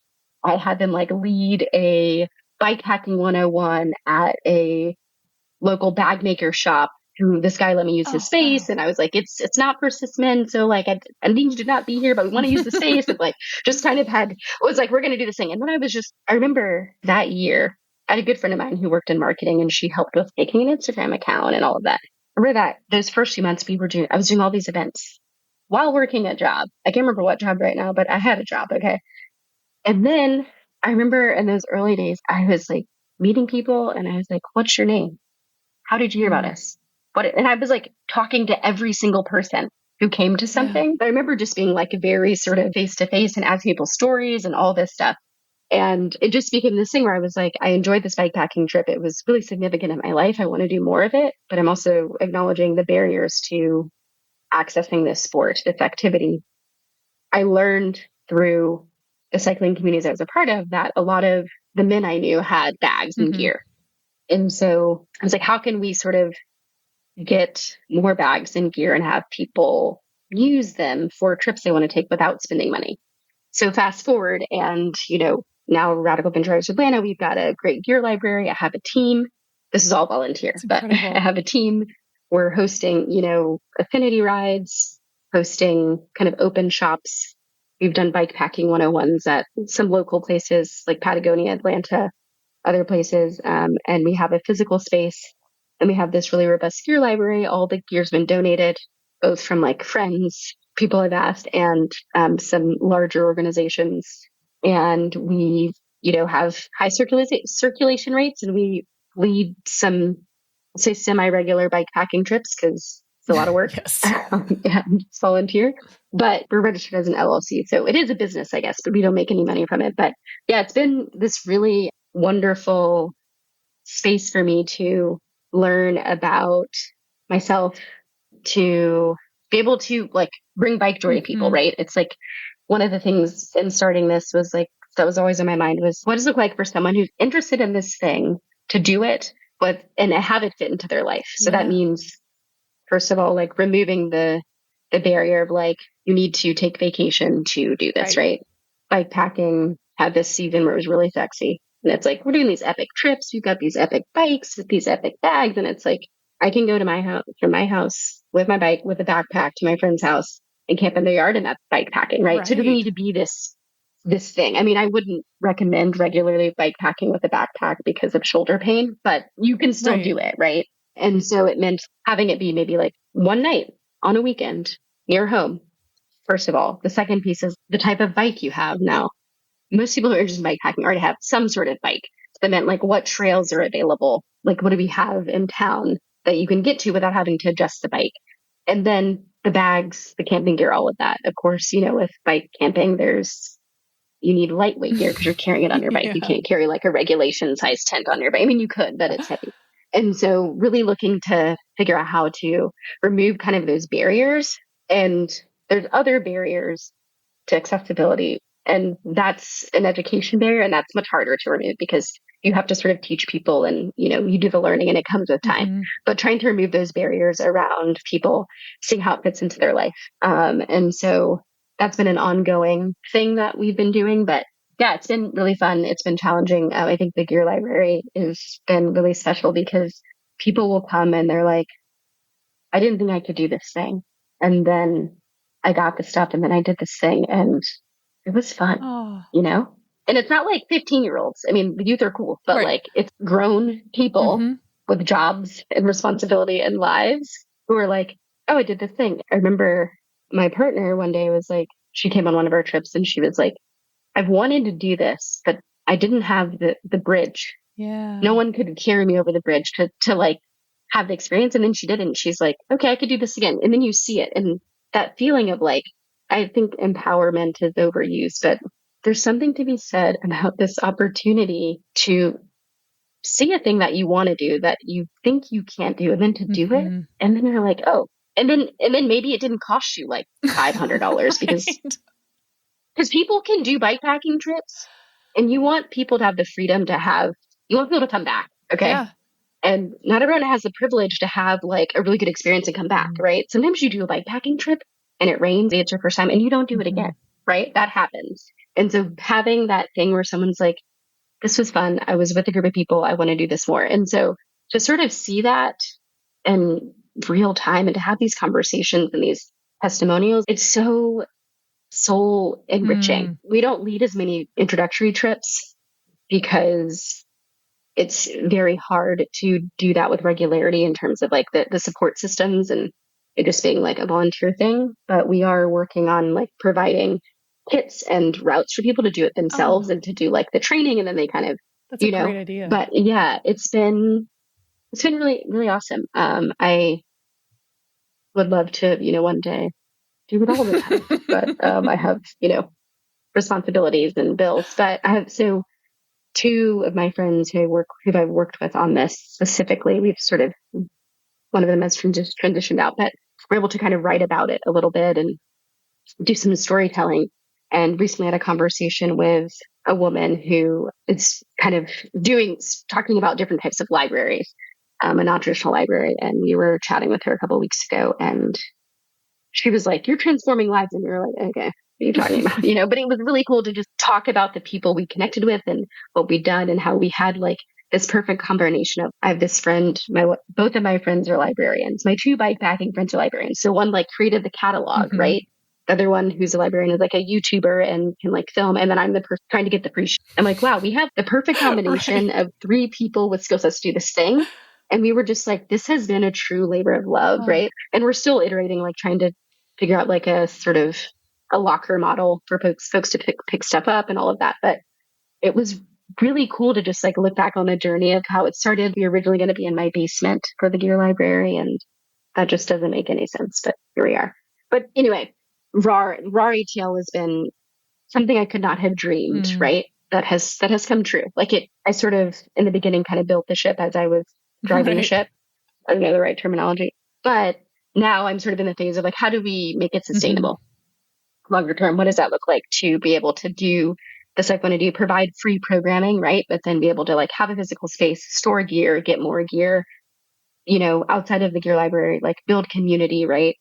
I had them lead a bikepacking 101 at a local bag maker shop. Who this guy let me use his space, and I was like, it's not for cis men, so I need you to not be here, but we want to use the space. And just kind of was we're going to do this thing. And then I remember that year, I had a good friend of mine who worked in marketing, and she helped with making an Instagram account and all of that. I remember that those first few months I was doing all these events while working a job. I can't remember what job right now, but I had a job. Okay. And then I remember in those early days, I was meeting people, and I was like, what's your name? How did you hear about us? And I was talking to every single person who came to something. But I remember just being very sort of face to face and asking people stories and all this stuff. And it just became this thing where I was I enjoyed this bikepacking trip. It was really significant in my life. I want to do more of it, but I'm also acknowledging the barriers to accessing this sport, this activity. I learned through the cycling communities I was a part of that a lot of the men I knew had bags and gear. And so I was how can we sort of get more bags and gear and have people use them for trips they want to take without spending money? So fast forward, and now Radical Adventure Riders Atlanta, we've got a great gear library. I have a team. This is all volunteer, but I have a team. We're hosting, affinity rides, hosting kind of open shops. We've done bikepacking 101s at some local places like Patagonia, Atlanta, other places. And we have a physical space, and we have this really robust gear library. All the gear's been donated, both from friends, people I've asked, and some larger organizations. And we, have high circulation rates, and we lead some, say, semi-regular bikepacking trips because it's a lot of work. It's volunteer, but we're registered as an LLC. So it is a business, I guess, but we don't make any money from it. But yeah, it's been this really wonderful space for me to learn about myself, to be able to bring bike joy to people, right? It's one of the things in starting this was that was always in my mind was, what does it look like for someone who's interested in this thing to do it, and have it fit into their life? So that means, first of all, removing the barrier of you need to take vacation to do this, right? Bikepacking had this season where it was really sexy. And it's we're doing these epic trips. We've got these epic bikes with these epic bags. And it's I can go to my house, from my house with my bike, with a backpack to my friend's house and camp in their yard, and that's bikepacking, right? So it doesn't need to be this thing. I mean, I wouldn't recommend regularly bikepacking with a backpack because of shoulder pain, but you can still do it, right? And so it meant having it be maybe one night on a weekend near home. First of all, the second piece is the type of bike you have now. Most people who are interested in bikepacking already have some sort of bike. That meant what trails are available? What do we have in town that you can get to without having to adjust the bike? And then the bags, the camping gear, all of that. Of course, with bike camping, you need lightweight gear because you're carrying it on your bike. You can't carry a regulation size tent on your bike. I mean, you could, but it's heavy. And so really looking to figure out how to remove kind of those barriers. And there's other barriers to accessibility. And that's an education barrier, and that's much harder to remove because you have to sort of teach people, and you do the learning, and it comes with time. But trying to remove those barriers around people, seeing how it fits into their life. And so that's been an ongoing thing that we've been doing. But yeah, it's been really fun. It's been challenging. I think the gear library has been really special because people will come and they're like, I didn't think I could do this thing. And then I got the stuff, and then I did this thing, and it was fun, And it's not 15-year-olds. I mean, the youth are cool, but it's grown people with jobs and responsibility and lives who are like, oh, I did this thing. I remember my partner one day was like, she came on one of our trips and she was like, I've wanted to do this, but I didn't have the bridge. Yeah. No one could carry me over the bridge to like have the experience. And then she did it and she's like, okay, I could do this again. And then you see it. And that feeling of like, I think empowerment is overused, but there's something to be said about this opportunity to see a thing that you want to do that you think you can't do and then to do it. And then you're like, oh, and then maybe it didn't cost you like $500 because people can do bikepacking trips and you want people to have the freedom to have, you want people to come back. Okay. Yeah. And not everyone has the privilege to have like a really good experience and come back, right? Sometimes you do a bikepacking trip and it rains, it's your first time and you don't do it again, right? That happens. And so having that thing where someone's like, this was fun. I was with a group of people. I want to do this more. And so to sort of see that in real time and to have these conversations and these testimonials, it's so soul enriching. We don't lead as many introductory trips because it's very hard to do that with regularity in terms of like the support systems and it just being like a volunteer thing. But we are working on like providing kits and routes for people to do it themselves and to do like the training and then they kind of, that's a great idea. But yeah, it's been really, really awesome. I would love to, one day do it all the time, but I have, responsibilities and bills, but I have, so two of my friends who I've worked with on this specifically, we've sort of, one of them has transitioned out, but we're able to kind of write about it a little bit and do some storytelling. And recently had a conversation with a woman who is kind of talking about different types of libraries, a non-traditional library. And we were chatting with her a couple of weeks ago and she was like, you're transforming lives. And we were like, okay, what are you talking about? But it was really cool to just talk about the people we connected with and what we'd done and how we had like this perfect combination of, I have this friend, both of my friends are librarians. My two bikepacking friends are librarians. So one like created the catalog, right? The other one who's a librarian is like a YouTuber and can like film. And then I'm the person trying to get the free I'm like, wow, we have the perfect combination of three people with skill sets to do this thing. And we were just like, this has been a true labor of love, right? And we're still iterating, like trying to figure out like a sort of a locker model for folks to pick stuff up and all of that. But it was really cool to just like look back on the journey of how it started. We were originally going to be in my basement for the gear library and that just doesn't make any sense, but here we are. But anyway, RAR ATL has been something I could not have dreamed, right? That has come true. Like I sort of in the beginning kind of built the ship as I was driving the ship. I don't know the right terminology, but now I'm sort of in the phase of like, how do we make it sustainable longer term? What does that look like to be able to do this I want to do, provide free programming, right? But then be able to like have a physical space, store gear, get more gear, outside of the gear library, like build community, right?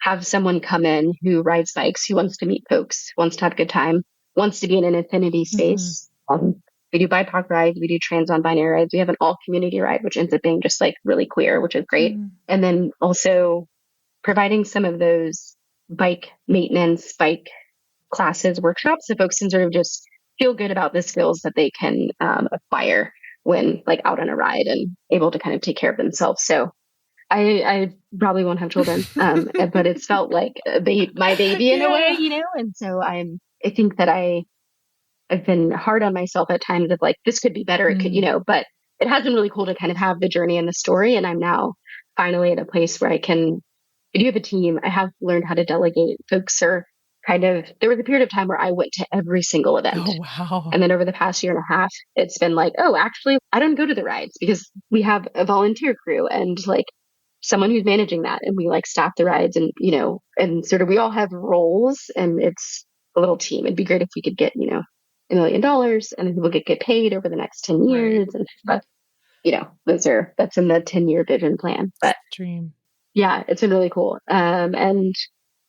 Have someone come in who rides bikes, who wants to meet folks, wants to have a good time, wants to be in an affinity space. We do BIPOC rides, we do trans non-binary rides. We have an all community ride, which ends up being just like really queer, which is great. And then also providing some of those bike maintenance, bike classes, workshops, so folks can sort of just feel good about the skills that they can acquire when like out on a ride and able to kind of take care of themselves. So I probably won't have children, but it's felt like my baby in a way, And so I think that I've been hard on myself at times of like, this could be better. It could, but it has been really cool to kind of have the journey and the story. And I'm now finally at a place where I do have a team. I have learned how to delegate. Folks are there was a period of time where I went to every single event. Oh, wow. And then over the past year and a half, it's been like, oh, actually, I don't go to the rides because we have a volunteer crew and like someone who's managing that. And we like staff the rides and, and sort of we all have roles and it's a little team. It'd be great if we could get, $1 million and then people get paid over the next 10 years. And but, that's in the 10-year vision plan. But dream. Yeah, it's been really cool. And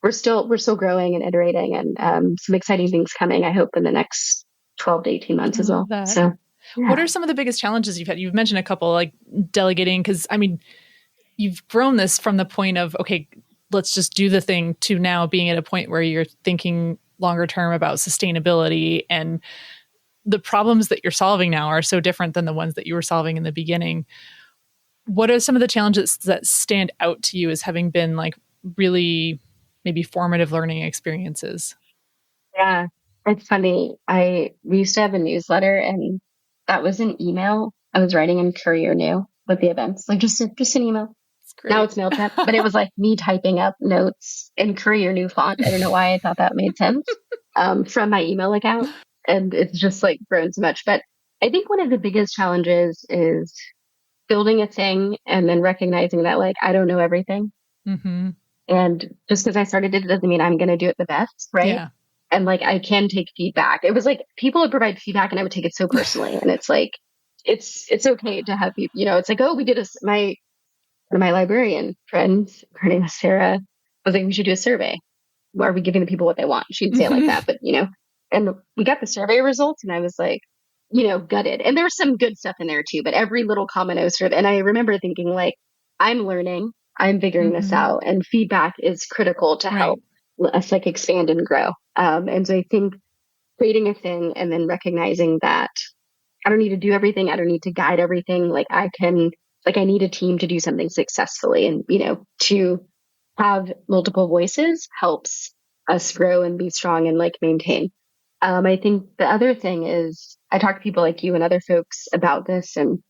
we're still growing and iterating and some exciting things coming, I hope, in the next 12 to 18 months as well. That. So yeah. What are some of the biggest challenges you've had? You've mentioned a couple, like delegating, because I mean, you've grown this from the point of, okay, let's just do the thing to now being at a point where you're thinking longer term about sustainability, and the problems that you're solving now are so different than the ones that you were solving in the beginning. What are some of the challenges that stand out to you as having been like really maybe formative learning experiences? Yeah, it's funny. We used to have a newsletter, and that was an email I was writing in Courier New with the events, like just an email. It's Now great. it's MailChimp, but it was like me typing up notes in Courier New font. I don't know why I thought that made sense from my email account, and it's just like grown so much. But I think one of the biggest challenges is building a thing and then recognizing that like I don't know everything. Mm-hmm. And just because I started it doesn't mean I'm going to do it the best, right? Yeah. And like I can take feedback. It was like people would provide feedback and I would take it so personally. And it's like it's okay to have people, it's like, oh, we did my librarian friend, her name is Sarah, was like, we should do a survey. Are we giving the people what they want? She didn't say it like that, but and we got the survey results and I was like, gutted. And there's some good stuff in there too, but every little comment I was and I remember thinking like, I'm learning, I'm figuring this Mm-hmm. out, and feedback is critical to Right. help us like expand and grow. And so I think creating a thing and then recognizing that I don't need to do everything. I don't need to guide everything. I need a team to do something successfully. And, to have multiple voices helps us grow and be strong and like maintain. I think the other thing is I talk to people like you and other folks about this, and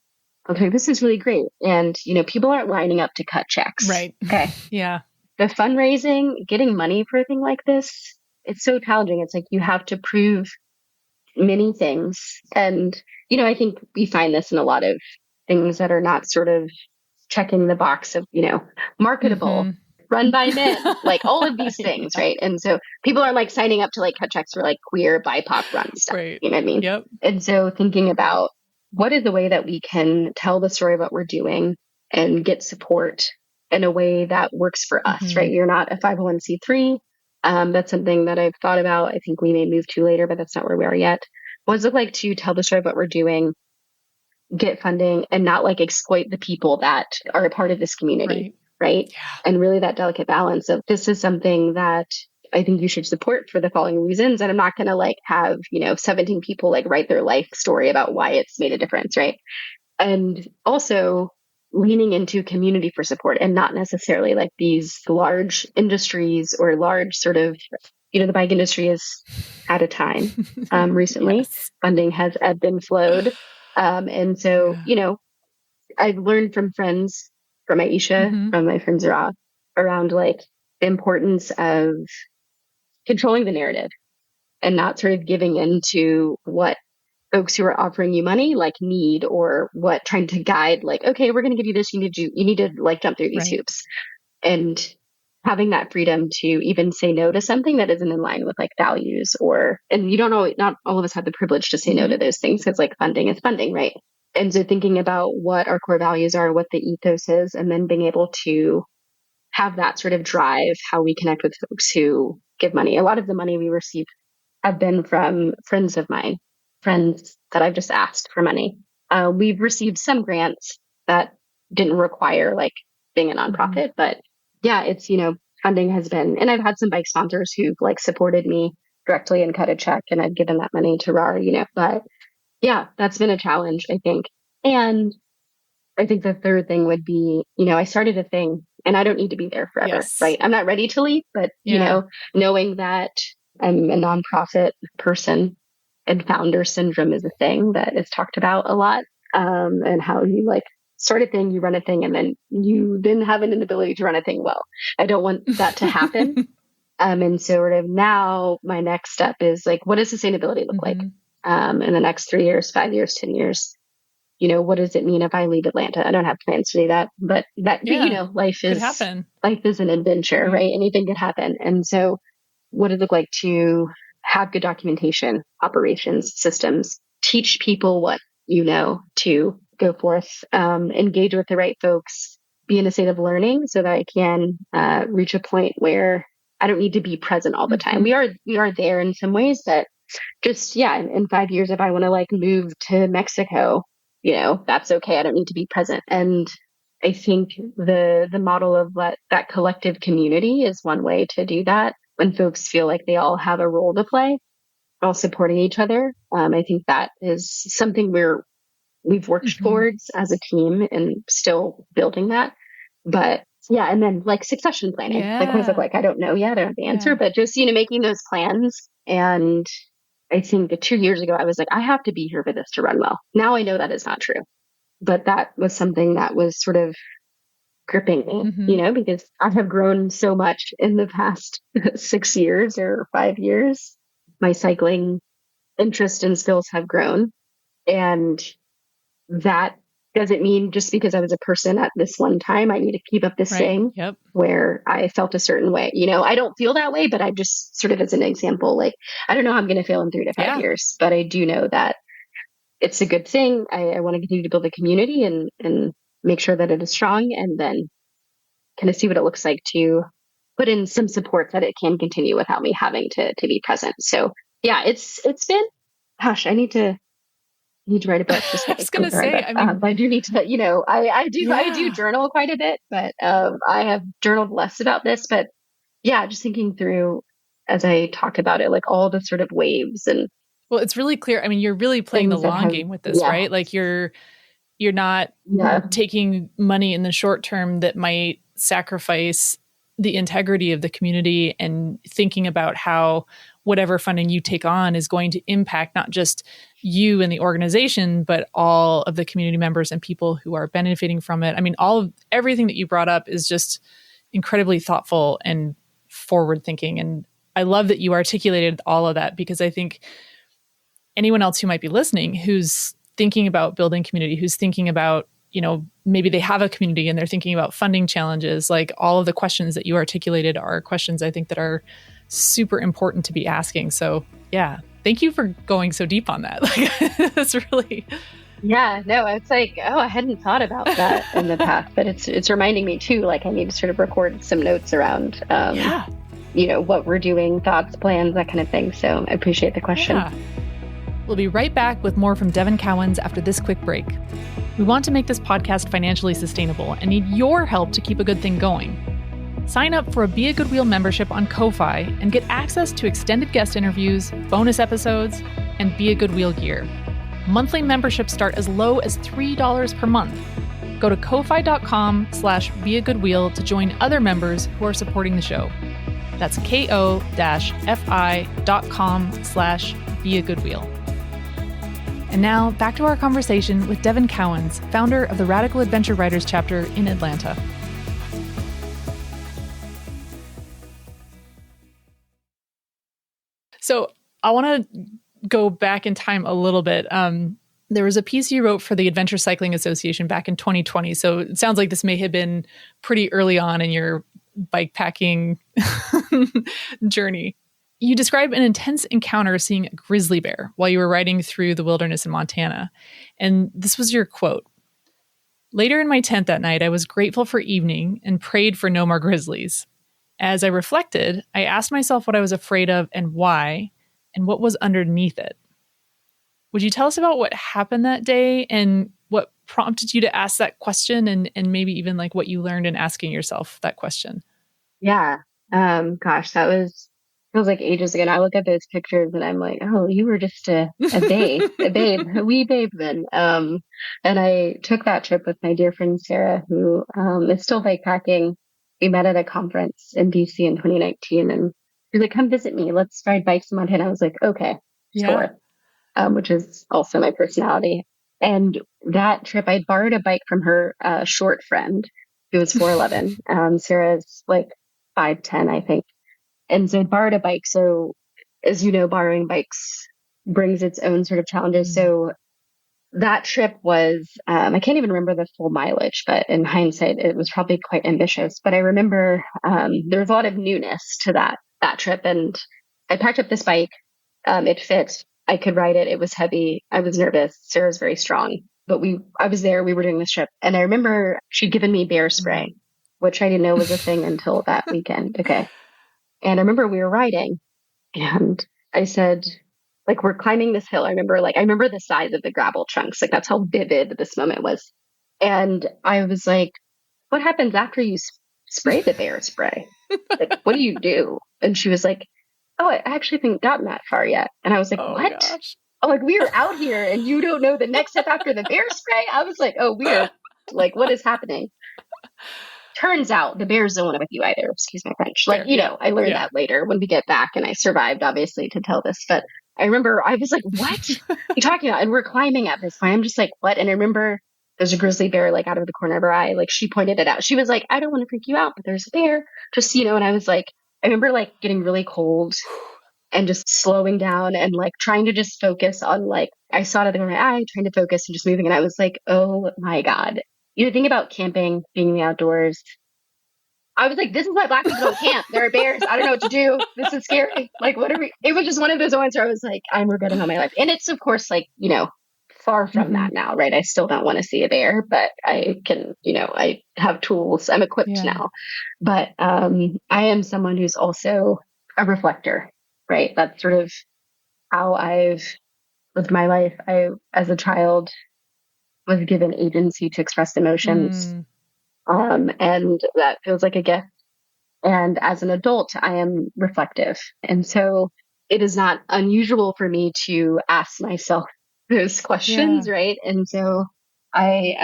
I'm like, this is really great. And, people aren't lining up to cut checks. Right. Okay. Yeah. The fundraising, getting money for a thing like this, it's so challenging. It's like you have to prove many things. And, I think we find this in a lot of things that are not sort of checking the box of, marketable, Mm-hmm. run by men, like all of these things, Yeah. right? And so people are like signing up to like cut checks for like queer BIPOC run stuff. Right. You know what I mean? Yep. And so thinking about what is the way that we can tell the story of what we're doing and get support in a way that works for us, Mm-hmm. right? You're not a 501c3. That's something that I've thought about. I think we may move to later, but that's not where we are yet. What does it look like to tell the story of what we're doing, get funding, and not like exploit the people that are a part of this community, right? Yeah. And really that delicate balance of this is something that I think you should support for the following reasons. And I'm not going to like have, 17 people like write their life story about why it's made a difference, right? And also leaning into community for support and not necessarily like these large industries or large sort of, the bike industry is at a time recently. Yes. Funding has ebbed and flowed. And so, Yeah. I've learned from friends, from Aisha, Mm-hmm. from my friends Ra, around like the importance of controlling the narrative and not sort of giving into what folks who are offering you money like need, or what trying to guide like, okay, we're going to give you this, you need to like jump through these Right. hoops. And having that freedom to even say no to something that isn't in line with like values, and you don't know, not all of us have the privilege to say no to those things because like funding is funding, right? And so thinking about what our core values are, what the ethos is, and then being able to have that sort of drive how we connect with folks who give money. A lot of the money we receive have been from friends of mine, friends that I've just asked for money. We've received some grants that didn't require like being a nonprofit, but yeah, it's, funding has been, and I've had some bike sponsors who've like supported me directly and cut a check, and I've given that money to RAR, but yeah, that's been a challenge, I think. And I think the third thing would be, I started a thing and I don't need to be there forever, Yes. right? I'm not ready to leave, but, knowing that I'm a nonprofit person and founder syndrome is a thing that is talked about a lot. And how you like start a thing, you run a thing, and then you didn't have an inability to run a thing well. I don't want that to happen. And sort of now my next step is like, what does sustainability look like in the next 3 years, 5 years, 10 years? What does it mean if I leave Atlanta? I don't have plans to do that, but life Could is happen. life is an adventure, right? Anything could happen. And so what does it look like to have good documentation, operations, systems, teach people what to go forth, engage with the right folks, be in a state of learning so that I can reach a point where I don't need to be present all the time. We are there in some ways that just, in 5 years, if I want to like move to Mexico, that's okay. I don't need to be present. And I think the model of that collective community is one way to do that. When folks feel like they all have a role to play, all supporting each other. I think that is something we're we've worked towards as a team and still building that. But yeah, and then like succession planning. Like, what does it look like? I don't know yet. I don't have the answer, but just, making those plans. And I think 2 years ago, I was like, I have to be here for this to run well. Now I know that is not true. But that was something that was sort of gripping me, because I have grown so much in the past 6 years or 5 years. My cycling interest and skills have grown. And that doesn't mean just because I was a person at this one time, I need to keep up this thing where I felt a certain way. I don't feel that way, but I just sort of as an example, like, I don't know how I'm going to feel in 3 to 5 years, but I do know that it's a good thing. I want to continue to build a community and make sure that it is strong, and then kind of see what it looks like to put in some support that it can continue without me having to be present. So yeah, it's been, gosh, I need to write a book. Just I was going to say, I do need to, I do journal quite a bit, but I have journaled less about this. But yeah, just thinking through as I talk about it, like all the sort of waves and. Well, it's really clear. I mean, you're really playing the long game with this, right? Like you're not taking money in the short term that might sacrifice the integrity of the community, and thinking about how whatever funding you take on is going to impact not just you and the organization, but all of the community members and people who are benefiting from it. I mean, everything that you brought up is just incredibly thoughtful and forward thinking. And I love that you articulated all of that, because I think anyone else who might be listening, who's thinking about building community, who's thinking about, maybe they have a community and they're thinking about funding challenges, like all of the questions that you articulated are questions I think that are super important to be asking. So yeah, thank you for going so deep on that. Like, that's really. Yeah, no, it's like, I hadn't thought about that in the past, but it's reminding me too, like I need to sort of record some notes around, what we're doing, thoughts, plans, that kind of thing. So I appreciate the question. Yeah. We'll be right back with more from Devin Cowens after this quick break. We want to make this podcast financially sustainable and need your help to keep a good thing going. Sign up for a Be a Good Wheel membership on Ko-Fi and get access to extended guest interviews, bonus episodes, and Be a Good Wheel gear. Monthly memberships start as low as $3 per month. Go to ko-fi.com/beagoodwheel to join other members who are supporting the show. That's ko-fi.com/beagoodwheel. And now, back to our conversation with Devin Cowens, founder of the Radical Adventure Writers chapter in Atlanta. So I want to go back in time a little bit. There was a piece you wrote for the Adventure Cycling Association back in 2020. So it sounds like this may have been pretty early on in your bikepacking journey. You describe an intense encounter seeing a grizzly bear while you were riding through the wilderness in Montana. And this was your quote. Later in my tent that night, I was grateful for evening and prayed for no more grizzlies. As I reflected, I asked myself what I was afraid of and why, and what was underneath it. Would you tell us about what happened that day and what prompted you to ask that question, and maybe even like what you learned in asking yourself that question? Yeah. Gosh, feels like ages ago. And I look at those pictures and I'm like, oh, you were just a babe, a wee babe then. And I took that trip with my dear friend Sarah, who is still bikepacking. We met at a conference in DC in 2019, and she was like, come visit me. Let's ride bikes in Montana. I was like, okay, sure. Which is also my personality. And that trip, I borrowed a bike from her short friend who was 4'11". Sarah's like 5'10", I think. And so I borrowed a bike. So as you know, borrowing bikes brings its own sort of challenges. Mm-hmm. So that trip was, I can't even remember the full mileage, but in hindsight, it was probably quite ambitious. But I remember there was a lot of newness to that trip. And I packed up this bike. It fit. I could ride it. It was heavy. I was nervous. Sarah's very strong. But I was there. We were doing this trip. And I remember she'd given me bear spray, which I didn't know was a thing until that weekend. Okay. And I remember we were riding and I said, like, we're climbing this hill. I remember the size of the gravel chunks. Like, that's how vivid this moment was. And I was like, what happens after you spray the bear spray? Like, what do you do? And she was like, oh, I actually haven't gotten that far yet. And I was like, what? Gosh. I'm like, we are out here and you don't know the next step after the bear spray. I was like, oh, we are like, what is happening? Turns out the bears don't want to with you either. Excuse my French. Like, Fair, yeah. I learned Yeah. that later when we get back, and I survived, obviously, to tell this. But I remember I was like, what are you talking about? And we're climbing at this point. I'm just like, what? And I remember there's a grizzly bear like out of the corner of her eye. Like she pointed it out. She was like, I don't want to freak you out, but there's a bear. Just, and I was like, I remember like getting really cold and just slowing down and like trying to just focus on like, I saw it out of the corner of my eye, trying to focus and just moving. And I was like, oh my God. Think about camping, being in the outdoors. I was like, this is why Black people don't camp. There are bears. I don't know what to do. This is scary. Like, what are we? It was just one of those moments where I was like, I'm regretting all my life. And it's, of course, like, far from that now, right? I still don't want to see a bear, but I can, I have tools. I'm equipped now. But I am someone who's also a reflector, right? That's sort of how I've lived my life. I, as a child, was given agency to express emotions. And that feels like a gift. And as an adult, I am reflective. And so it is not unusual for me to ask myself those questions, right? And so I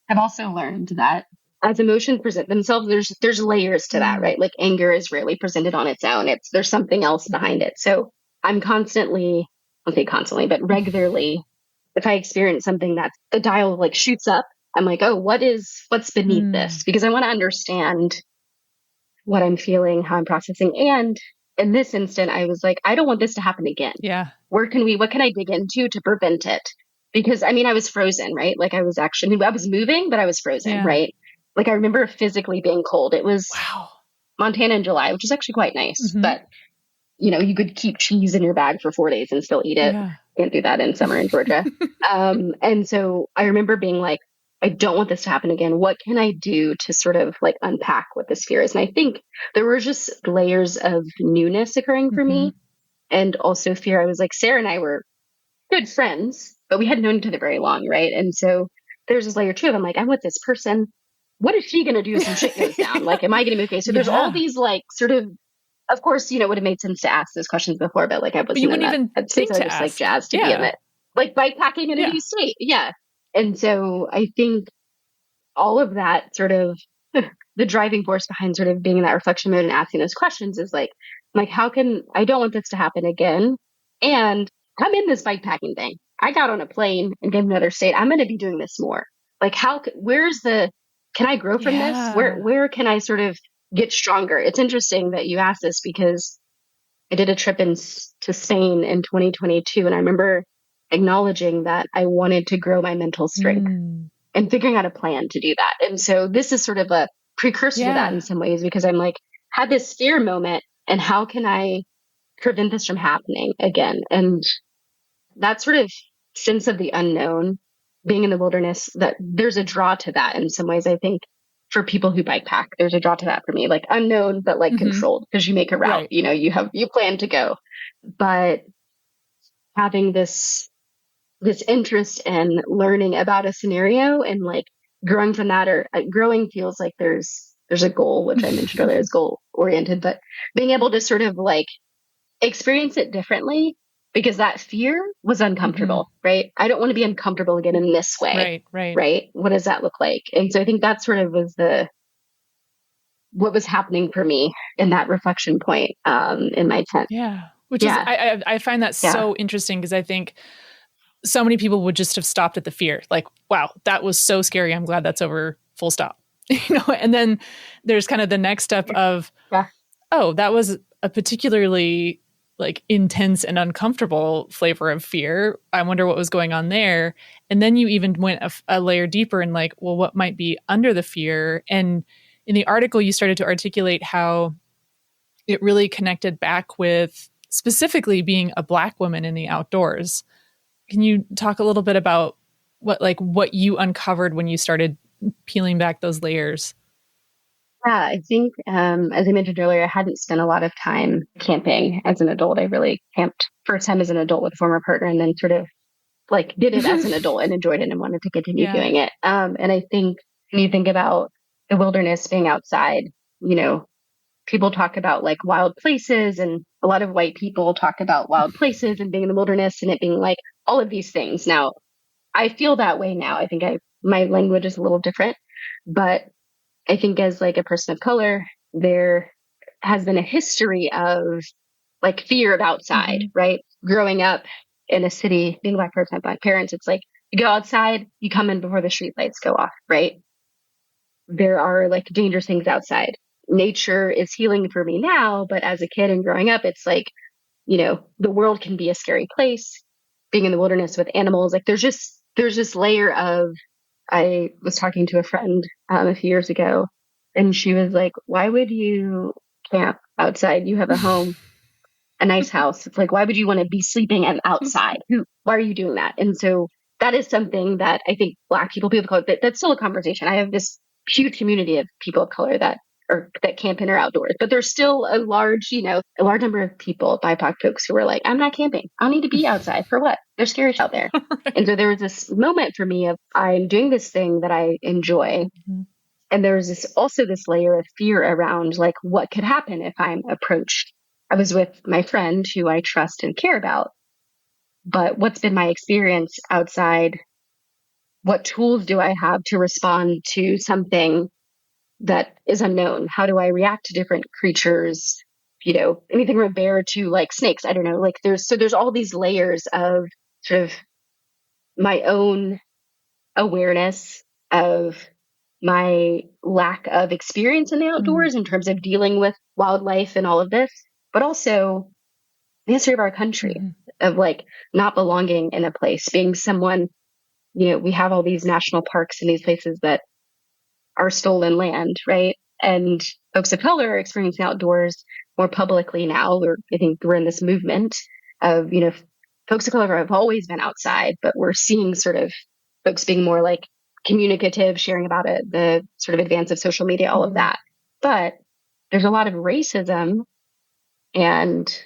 have also learned that as emotions present themselves, there's layers to that, right? Like anger is rarely presented on its own. There's something else behind it. So I'm constantly, I'll say constantly, but regularly, if I experience something that the dial like shoots up, I'm like, oh, what's beneath this? Because I want to understand what I'm feeling, how I'm processing. And in this instant, I was like, I don't want this to happen again. Yeah. What can I dig into to prevent it? Because I was frozen, right? Like I was moving, but I was frozen, right? Like I remember physically being cold. It was Montana in July, which is actually quite nice, but you could keep cheese in your bag for 4 days and still eat it. Yeah. Can't do that in summer in Georgia. And so I remember being like, I don't want this to happen again. What can I do to sort of like unpack what this fear is? And I think there were just layers of newness occurring for me and also fear. I was like, Sarah and I were good friends, but we hadn't known each other very long, right? And so there's this layer too of I'm like, I'm with this person. What is she going to do if some shit goes down? Like, am I going to be okay? So there's all these like sort of course, it would have made sense to ask those questions before, but like I wasn't in that headspace. I was just like jazzed to be in it. Like bikepacking in a new state. Yeah. And so I think all of that sort of the driving force behind sort of being in that reflection mode and asking those questions is like, how can, I don't want this to happen again. And I'm in this bikepacking thing. I got on a plane and gave another state. I'm going to be doing this more. Like can I grow from this? Where can I sort of get stronger? It's interesting that you asked this because I did a trip to Spain in 2022. And I remember acknowledging that I wanted to grow my mental strength and figuring out a plan to do that. And so this is sort of a precursor to that in some ways, because I'm like, had this fear moment and how can I prevent this from happening again? And that sort of sense of the unknown, being in the wilderness, that there's a draw to that in some ways. I think for people who bike pack, there's a draw to that for me, like unknown, but like controlled, because you make a route, you plan to go, but having this interest in learning about a scenario and like growing from that, or growing feels like there's a goal, which I mentioned earlier is goal oriented, but being able to sort of like experience it differently, because that fear was uncomfortable, right? I don't want to be uncomfortable again in this way. Right. What does that look like? And so I think that sort of was what was happening for me in that reflection point in my tent. Yeah. Which is, I find that so interesting, because I think so many people would just have stopped at the fear. Like, wow, that was so scary. I'm glad that's over, full stop. And then there's kind of the next step of, oh, that was a particularly like intense and uncomfortable flavor of fear. I wonder what was going on there. And then you even went a layer deeper and like, well, what might be under the fear? And in the article, you started to articulate how it really connected back with specifically being a Black woman in the outdoors. Can you talk a little bit about what you uncovered when you started peeling back those layers? Yeah, I think, as I mentioned earlier, I hadn't spent a lot of time camping as an adult. I really camped first time as an adult with a former partner, and then sort of like did it as an adult and enjoyed it and wanted to continue doing it. And I think when you think about the wilderness, being outside, people talk about like wild places, and a lot of white people talk about wild places and being in the wilderness and it being like all of these things. Now, I feel that way now. I think my language is a little different, but I think as like a person of color, there has been a history of like fear of outside, right? Growing up in a city, being a Black person, Black parents, it's like you go outside, you come in before the street lights go off, right? There are like dangerous things outside. Nature is healing for me now, but as a kid and growing up, it's like, the world can be a scary place. Being in the wilderness with animals, like there's this layer of, I was talking to a friend a few years ago, and she was like, "Why would you camp outside? You have a home, a nice house. It's like, why would you want to be sleeping outside? Why are you doing that?" And so that is something that I think Black people of color, that's still a conversation. I have this huge community of people of color that camp in or outdoors, but there's still a large number of people, BIPOC folks, who are like, "I'm not camping. I need to be outside for what? There's scary out there." Right. And so there was this moment for me of, I'm doing this thing that I enjoy. And there's this layer of fear around like what could happen if I'm approached. I was with my friend who I trust and care about, but what's been my experience outside? What tools do I have to respond to something that is unknown? How do I react to different creatures? Anything from a bear to like snakes. I don't know. Like there's all these layers of sort of my own awareness of my lack of experience in the outdoors in terms of dealing with wildlife and all of this, but also the history of our country of like not belonging in a place, being someone, we have all these national parks and these places that are stolen land, right? And folks of color are experiencing outdoors more publicly now. I think we're in this movement of, folks of color have always been outside, but we're seeing sort of folks being more like communicative, sharing about it, the sort of advance of social media, all of that. But there's a lot of racism and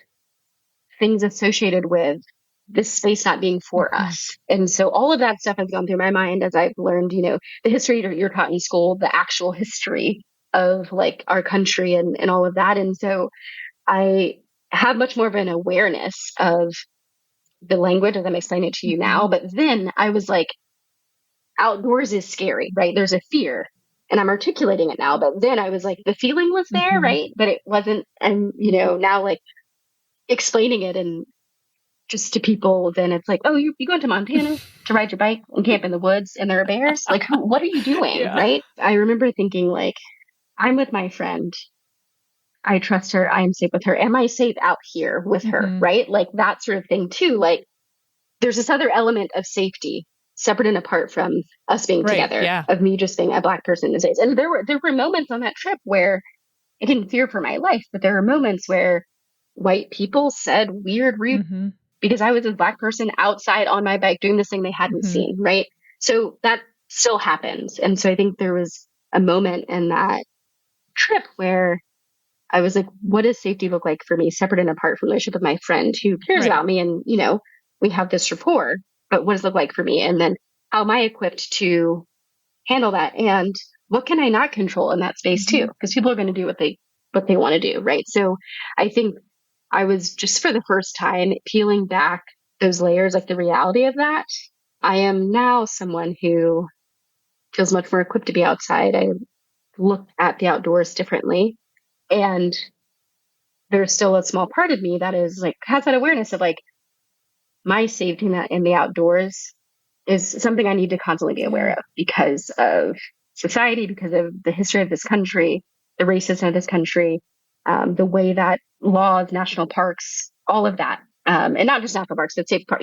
things associated with this space not being for us. And so all of that stuff has gone through my mind as I've learned, the history you're taught in school, the actual history of like our country and all of that. And so I have much more of an awareness of the language as I'm explaining it to you now. But then I was like, outdoors is scary, right? There's a fear, and I'm articulating it now. But then I was like, the feeling was there, right? But it wasn't. And, now like explaining it and just to people, then it's like, oh, you go into Montana to ride your bike and camp in the woods and there are bears. Like, what are you doing? Yeah. Right. I remember thinking like, I'm with my friend. I trust her. I am safe with her. Am I safe out here with her? Right. Like that sort of thing too. Like there's this other element of safety separate and apart from us being together, of me just being a Black person in the States. And there were moments on that trip where I didn't fear for my life, but there were moments where white people said weird, rude, because I was a Black person outside on my bike doing this thing they hadn't seen, right? So that still happens. And so I think there was a moment in that trip where I was like, what does safety look like for me, separate and apart from the relationship with my friend who cares about me? And, we have this rapport, but what does it look like for me? And then how am I equipped to handle that? And what can I not control in that space too? Because people are going to do what they want to do, right? So I think I was just for the first time peeling back those layers, like the reality of that. I am now someone who feels much more equipped to be outside. I look at the outdoors differently. And there's still a small part of me that is like, has that awareness of like, my safety in the outdoors is something I need to constantly be aware of because of society, because of the history of this country, the racism of this country, the way that laws, national parks, all of that, and not just national parks, but safe park.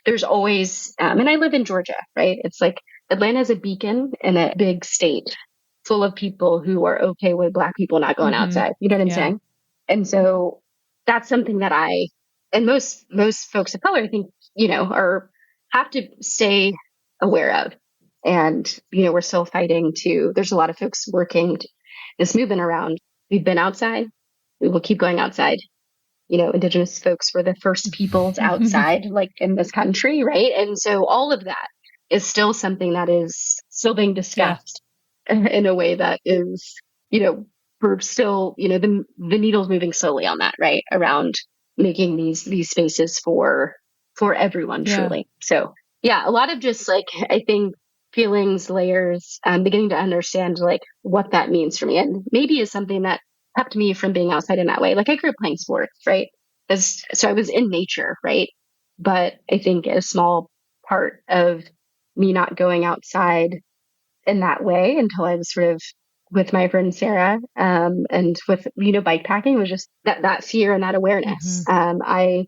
There's always, and I live in Georgia, right? It's like Atlanta is a beacon in a big state full of people who are okay with Black people not going outside. You know what I'm saying? And so that's something that and most folks of color, I think, have to stay aware of. And, we're still fighting there's a lot of folks working this movement around, we've been outside, we will keep going outside. Indigenous folks were the first peoples outside, like in this country, right? And so all of that is still something that is still being discussed in a way that is, we're still, the needle's moving slowly on that, right? Around making these spaces for everyone Yeah. truly. So yeah, a lot of just like, I think feelings, layers, beginning to understand like what that means for me. And maybe is something that kept me from being outside in that way. Like I grew up playing sports, right? So I was in nature, right? But I think a small part of me not going outside in that way until I was sort of with my friend Sarah, and with, bike packing was just that fear and that awareness. Mhm. I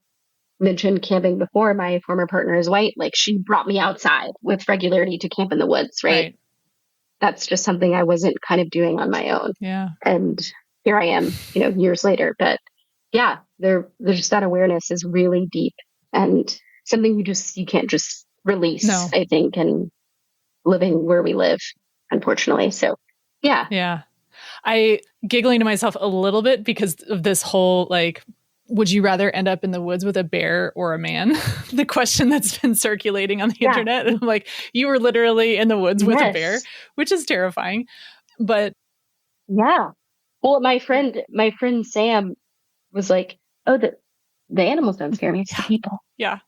mentioned camping before. My former partner is white. Like she brought me outside with regularity to camp in the woods, right? Right. That's just something I wasn't kind of doing on my own. Yeah. And here I am, years later. But yeah, there's just that awareness is really deep and something you can't just release, No. I think, and living where we live, unfortunately. So yeah. Yeah. I giggling to myself a little bit because of this whole like, would you rather end up in the woods with a bear or a man? The question that's been circulating on the Yeah. internet. And I'm like, you were literally in the woods with a bear, Yes. which is terrifying. But Yeah. Well, my friend Sam was like, "Oh, the animals don't scare me; it's the people." yeah,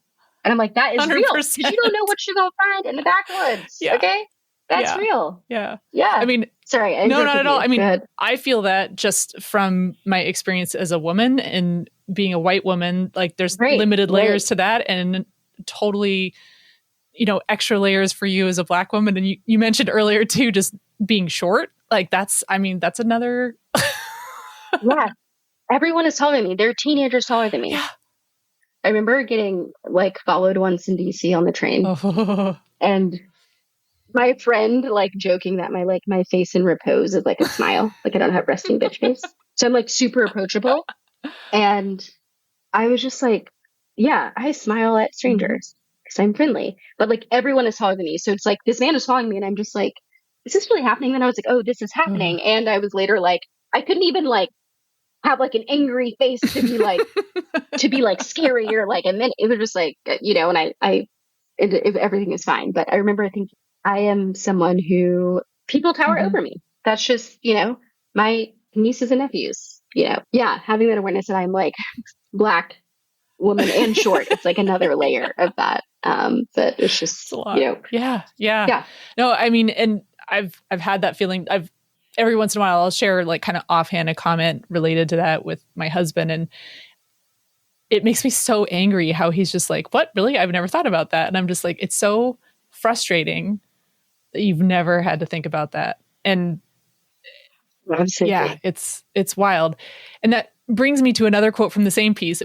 And I'm like, "That is real, because 100%. you don't know what you're gonna find in the backwoods." Yeah. Okay, that's Yeah. real. Yeah. Yeah. I mean, Sorry, I no, not interrupted at all. you. I Go mean, ahead. I feel that just from my experience as a woman and being a white woman, like there's Right. limited layers Right. to that and totally, extra layers for you as a black woman. And you mentioned earlier too, just being short. Like that's another. Yeah. Everyone is taller than me. They're teenagers taller than me. Yeah. I remember getting like followed once in DC on the train, Oh, and my friend like joking that my face in repose is like a smile, like I don't have resting bitch face, so I'm like super approachable. And I was just like, yeah, I smile at mm-hmm. strangers because I'm friendly, but like everyone is taller than me. So it's like this man is following me, and I'm just like, is this really happening? Then I was like, oh, this is happening. And I was later like, I couldn't even like have like an angry face to be like scary or like, and then it was just like, and everything is fine. But I remember I think I am someone who people tower Mm-hmm. over me. That's just, my nieces and nephews, yeah, having that awareness that I'm like black woman and short. It's like another layer of that. That it's just, It's a lot. Yeah. yeah, No, I mean, and I've had that feeling. I've every once in a while I'll share like kind of offhand a comment related to that with my husband, and it makes me so angry how he's just like, "What? Really? I've never thought about that." And I'm just like, it's so frustrating that you've never had to think about that. And absolutely. yeah, it's wild. And that brings me to another quote from the same piece.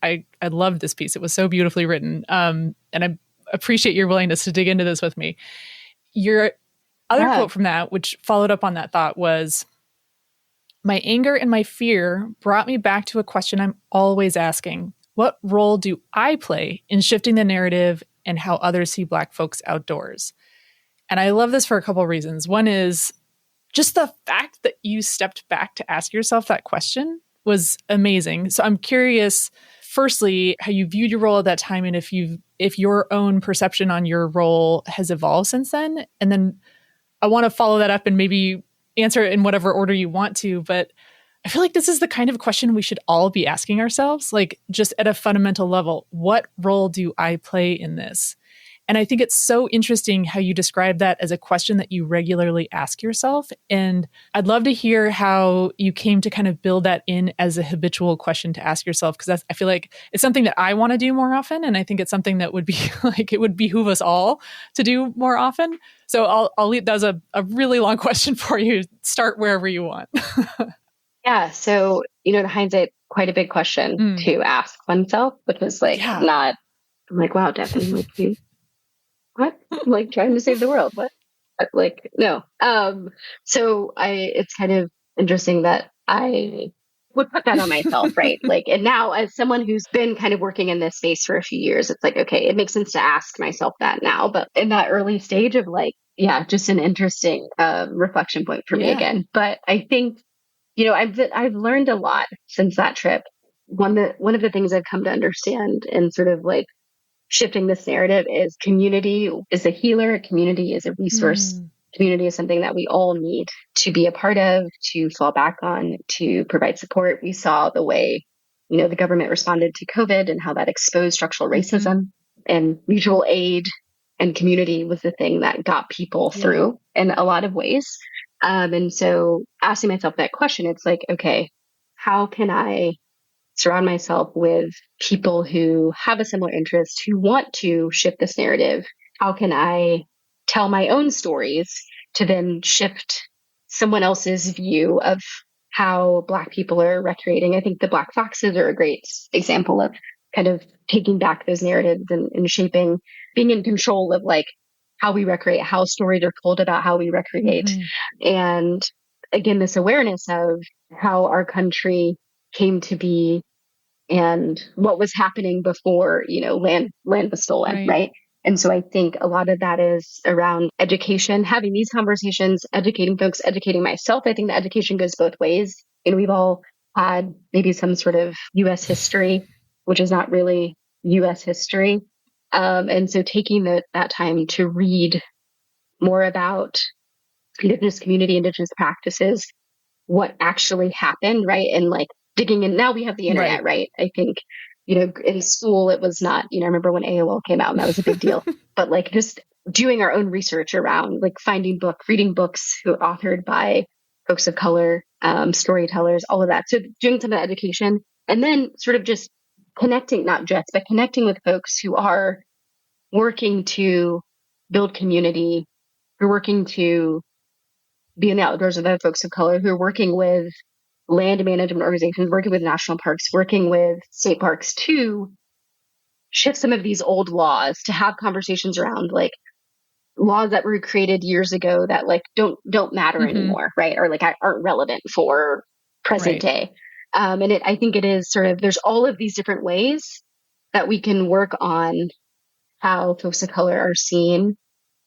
I loved this piece. It was so beautifully written. And I appreciate your willingness to dig into this with me. Your other quote from that, which followed up on that thought, was, my anger and my fear brought me back to a question I'm always asking. What role do I play in shifting the narrative and how others see Black folks outdoors? And I love this for a couple of reasons. One is just the fact that you stepped back to ask yourself that question was amazing. So I'm curious, firstly, how you viewed your role at that time, and if your own perception on your role has evolved since then. And then I want to follow that up and maybe answer it in whatever order you want to. But I feel like this is the kind of question we should all be asking ourselves, like just at a fundamental level. What role do I play in this? And I think it's so interesting how you describe that as a question that you regularly ask yourself. And I'd love to hear how you came to kind of build that in as a habitual question to ask yourself, because I feel like it's something that I want to do more often. And I think it's something that would be like, it would behoove us all to do more often. So I'll leave, that was a really long question for you. Start wherever you want. Yeah. So, in hindsight, quite a big question to ask oneself, which was like, I'm like, wow, Devin, like you, what? I'm like trying to save the world. What? Like, no. So it's kind of interesting that I would put that on myself, right? Like, and now as someone who's been kind of working in this space for a few years, it's like, okay, it makes sense to ask myself that now. But in that early stage of like, yeah, just an interesting reflection point for me again. But I think, I've learned a lot since that trip. One of the things I've come to understand and sort of like shifting this narrative is community is a healer, community is a resource, community is something that we all need to be a part of, to fall back on, to provide support. We saw the way, the government responded to COVID and how that exposed structural racism, and mutual aid and community was the thing that got people through in a lot of ways. And so asking myself that question, it's like, okay, how can I surround myself with people who have a similar interest, who want to shift this narrative? How can I tell my own stories to then shift someone else's view of how Black people are recreating? I think the Black Foxes are a great example of kind of taking back those narratives and shaping, being in control of like how we recreate, how stories are told about how we recreate. And again, this awareness of how our country came to be and what was happening before, land was stolen, right? And so I think a lot of that is around education, having these conversations, educating folks, educating myself. I think the education goes both ways. And we've all had maybe some sort of U.S. history, which is not really U.S. history. And so taking that time to read more about Indigenous community, Indigenous practices, what actually happened, right? And like digging in. Now we have the internet, right? I think, in school it was not, I remember when AOL came out and that was a big deal, but like just doing our own research around like reading books who are authored by folks of color, storytellers, all of that. So doing some of the education and then sort of just connecting, not just, but connecting with folks who are working to build community, who are working to be in the outdoors with other folks of color, who are working with land management organizations, working with national parks, working with state parks to shift some of these old laws, to have conversations around like laws that were created years ago that like don't matter anymore, right? Or like aren't relevant for present day. And I think it is sort of, there's all of these different ways that we can work on how folks of color are seen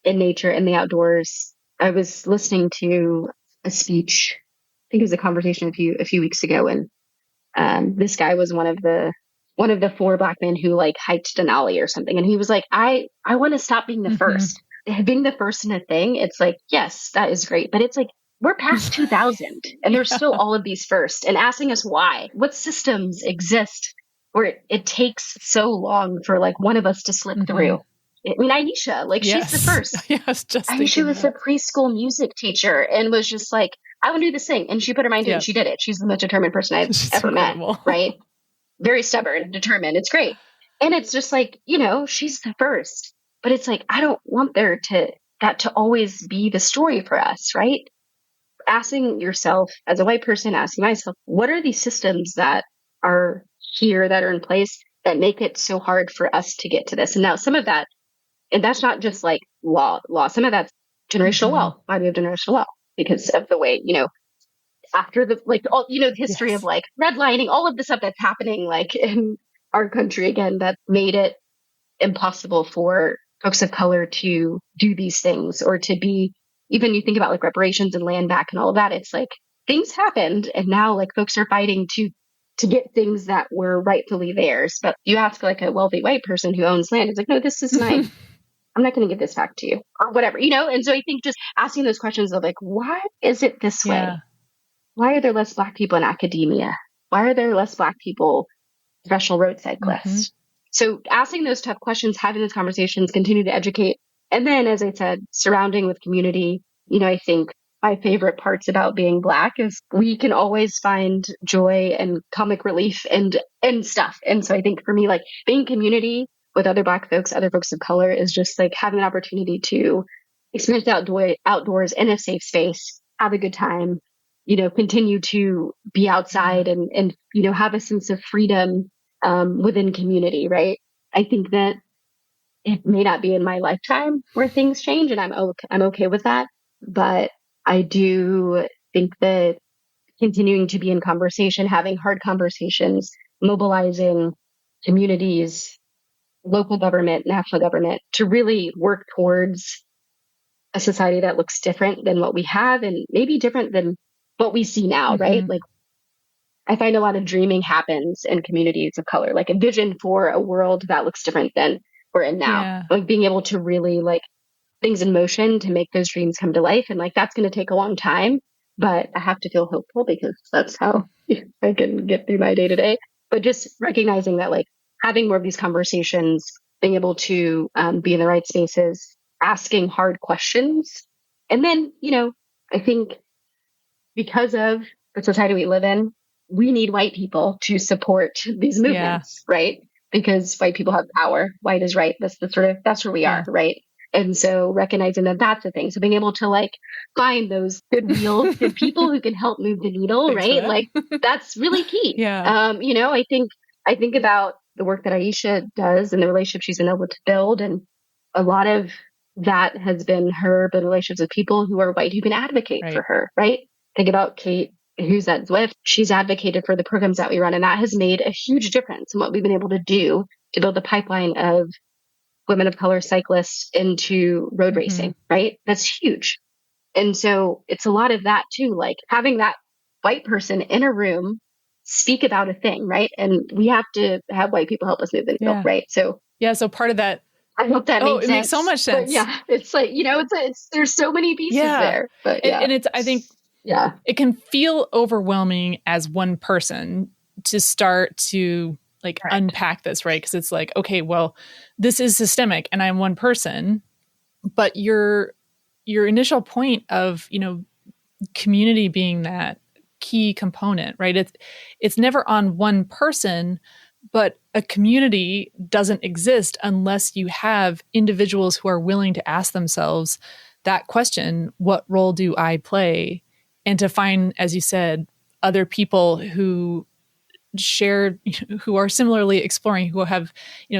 in nature, in the outdoors. I was listening to a speech, I think it was a conversation a few weeks ago, and this guy was one of the 4 Black men who like hiked Denali or something, and he was like, I want to stop being the first. Being the first in a thing, it's like, yes, that is great, but it's like we're past 2000 and there's still all of these first, and asking us why. What systems exist where it takes so long for like one of us to slip through? I mean, Aisha, like she's the first. Yes, Aisha was a preschool music teacher and was just like, I want to do this thing. And she put her mind to it and she did it. She's the most determined person I've ever met, right? Very stubborn, determined. It's great. And it's just like, she's the first. But it's like, I don't want that to always be the story for us, right? Asking yourself as a white person, asking myself, what are these systems that are here, that are in place, that make it so hard for us to get to this? And now some of that, and that's not just like law. Some of that's generational wealth. Why do we have generational wealth? Because of the way, after the, like, all, the history of like redlining, all of the stuff that's happening, like in our country, again, that made it impossible for folks of color to do these things, or to be, even you think about like reparations and land back and all of that. It's like things happened and now like folks are fighting to get things that were rightfully theirs. But you ask like a wealthy white person who owns land, it's like, no, this is mine. I'm not going to give this back to you or whatever, And so I think just asking those questions of like, why is it this way? Why are there less Black people in academia? Why are there less Black people, professional road cyclists? So asking those tough questions, having those conversations, continue to educate. And then, as I said, surrounding with community. I think my favorite parts about being Black is we can always find joy and comic relief and stuff. And so I think for me, like being community with other Black folks, other folks of color, is just like having an opportunity to experience the outdoors in a safe space, have a good time, continue to be outside and have a sense of freedom within community, right? I think that it may not be in my lifetime where things change, and I'm okay with that. But I do think that continuing to be in conversation, having hard conversations, mobilizing communities, local government, national government, to really work towards a society that looks different than what we have, and maybe different than what we see now, right? Like I find a lot of dreaming happens in communities of color, like a vision for a world that looks different than we're in now. Like being able to really like things in motion to make those dreams come to life. And like, that's going to take a long time, but I have to feel hopeful because that's how I can get through my day to day. But just recognizing that, like, having more of these conversations, being able to be in the right spaces, asking hard questions. And then, I think because of the society we live in, we need white people to support these movements, right? Because white people have power. White is right. That's where we are, right? And so recognizing that that's a thing. So being able to like find those good wheels, good people who can help move the needle, right? Like that's really key. I think about the work that Aisha does and the relationship she's been able to build. And a lot of that has been her building relationships with people who are white who can advocate for her, right? Think about Kate, who's at Zwift. She's advocated for the programs that we run, and that has made a huge difference in what we've been able to do to build a pipeline of women of color cyclists into road racing, right? That's huge. And so it's a lot of that too, like having that white person in a room speak about a thing, right? And we have to have white people help us move the needle, right? So part of that. I hope that makes sense. It makes so much sense. But it's like, there's so many pieces there. But and it's, I think, it can feel overwhelming as one person to start to like unpack this, right? Because it's like, okay, well, this is systemic and I'm one person, but your initial point of, community being that key component, right? It's never on one person, but a community doesn't exist unless you have individuals who are willing to ask themselves that question, what role do I play? And to find, as you said, other people who share, who are similarly exploring, who have,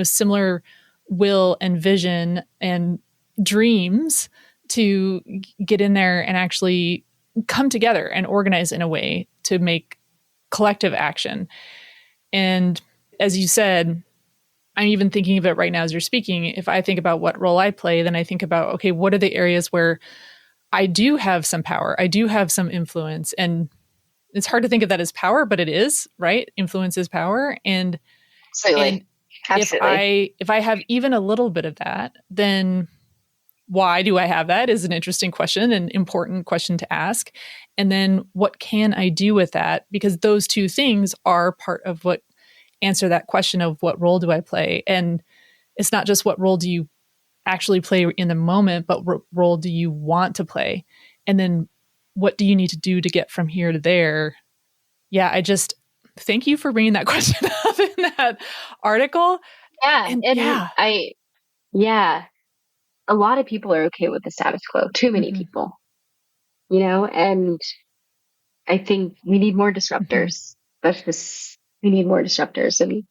similar will and vision and dreams to get in there and actually come together and organize in a way to make collective action. And as you said, I'm even thinking of it right now as you're speaking. If I think about what role I play, then I think about, okay, what are the areas where I do have some power? I do have some influence. And it's hard to think of that as power, but it is, right? Influence is power. And, Absolutely. If I have even a little bit of that, then why do I have that is an interesting question, an important question to ask. And then what can I do with that? Because those two things are part of what answer that question of what role do I play? And it's not just what role do you actually play in the moment, but what role do you want to play? And then what do you need to do to get from here to there? Yeah, I just thank you for bringing that question up in that article. A lot of people are okay with the status quo. Too many people, and I think we need more disruptors. We need more disruptors. And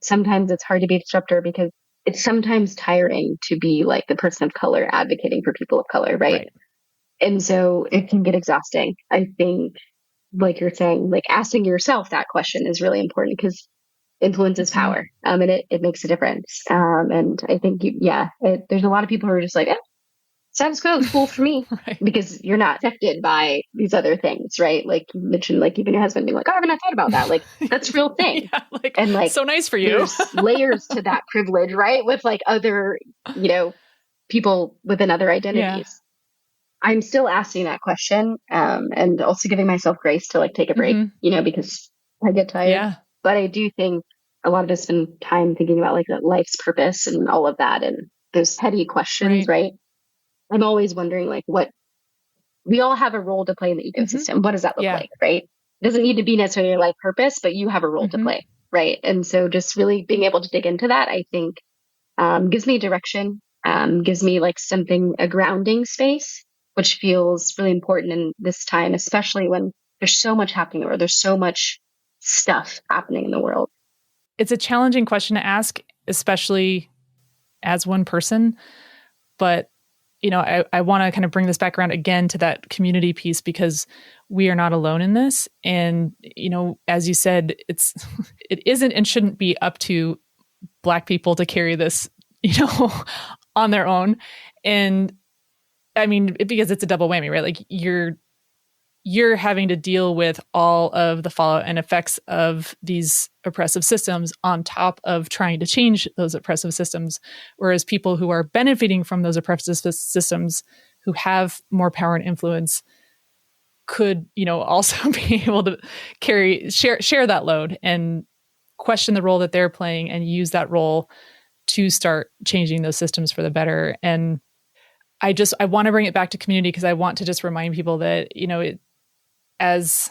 sometimes it's hard to be a disruptor because it's sometimes tiring to be like the person of color advocating for people of color, right? And so it can get exhausting. I think, like you're saying, like asking yourself that question is really important because influence is power, and it makes a difference. And I think, there's a lot of people who are just like, status quo is cool for me because you're not affected by these other things, right? Like you mentioned, like even your husband being like, oh, I haven't thought about that. Like that's a real thing. And like, so nice for you. There's layers to that privilege, right? With like other, people within other identities. I'm still asking that question, and also giving myself grace to like take a break, because I get tired. Yeah. But I do think a lot of us spend time thinking about like life's purpose and all of that and those heady questions, right? I'm always wondering like what we all have a role to play in the ecosystem. What does that look like, right? It doesn't need to be necessarily your life purpose, but you have a role to play, right? And so just really being able to dig into that, I think, gives me direction, gives me like a grounding space, which feels really important in this time, especially when there's so much happening or there's so much stuff happening in the world. It's a challenging question to ask, especially as one person, but I want to kind of bring this back around again to that community piece because we are not alone in this. And, as you said, it isn't and shouldn't be up to Black people to carry this, on their own. And I mean, because it's a double whammy, right? Like you you're having to deal with all of the fallout and effects of these oppressive systems on top of trying to change those oppressive systems. Whereas people who are benefiting from those oppressive systems, who have more power and influence, could, also be able to share that load and question the role that they're playing and use that role to start changing those systems for the better. And I want to bring it back to community, because I want to just remind people that, as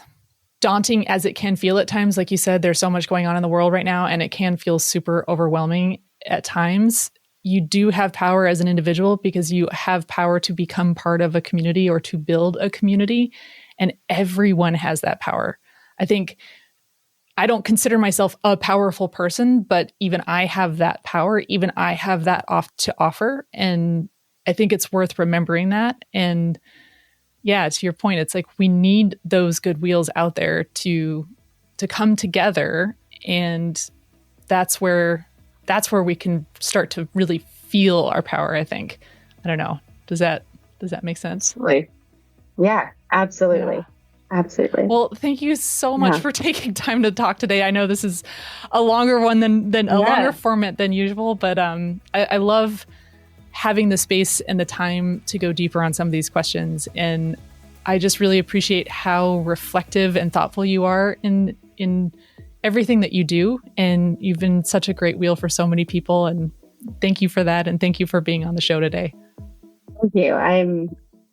daunting as it can feel at times, like you said, there's so much going on in the world right now, and it can feel super overwhelming at times. You do have power as an individual, because you have power to become part of a community or to build a community, and everyone has that power. I don't consider myself a powerful person, but even I have that power. Even I have that to offer. And I think it's worth remembering that. And yeah, to your point, it's like we need those good wheels out there to come together, and that's where we can start to really feel our power, I think. I don't know. Does that make sense? Absolutely. Yeah, absolutely. Yeah. Absolutely. Well, thank you so much for taking time to talk today. I know this is a longer one than a longer format than usual, but I love having the space and the time to go deeper on some of these questions. And I just really appreciate how reflective and thoughtful you are in everything that you do. And you've been such a great wheel for so many people. And thank you for that. And thank you for being on the show today. Thank you. I'm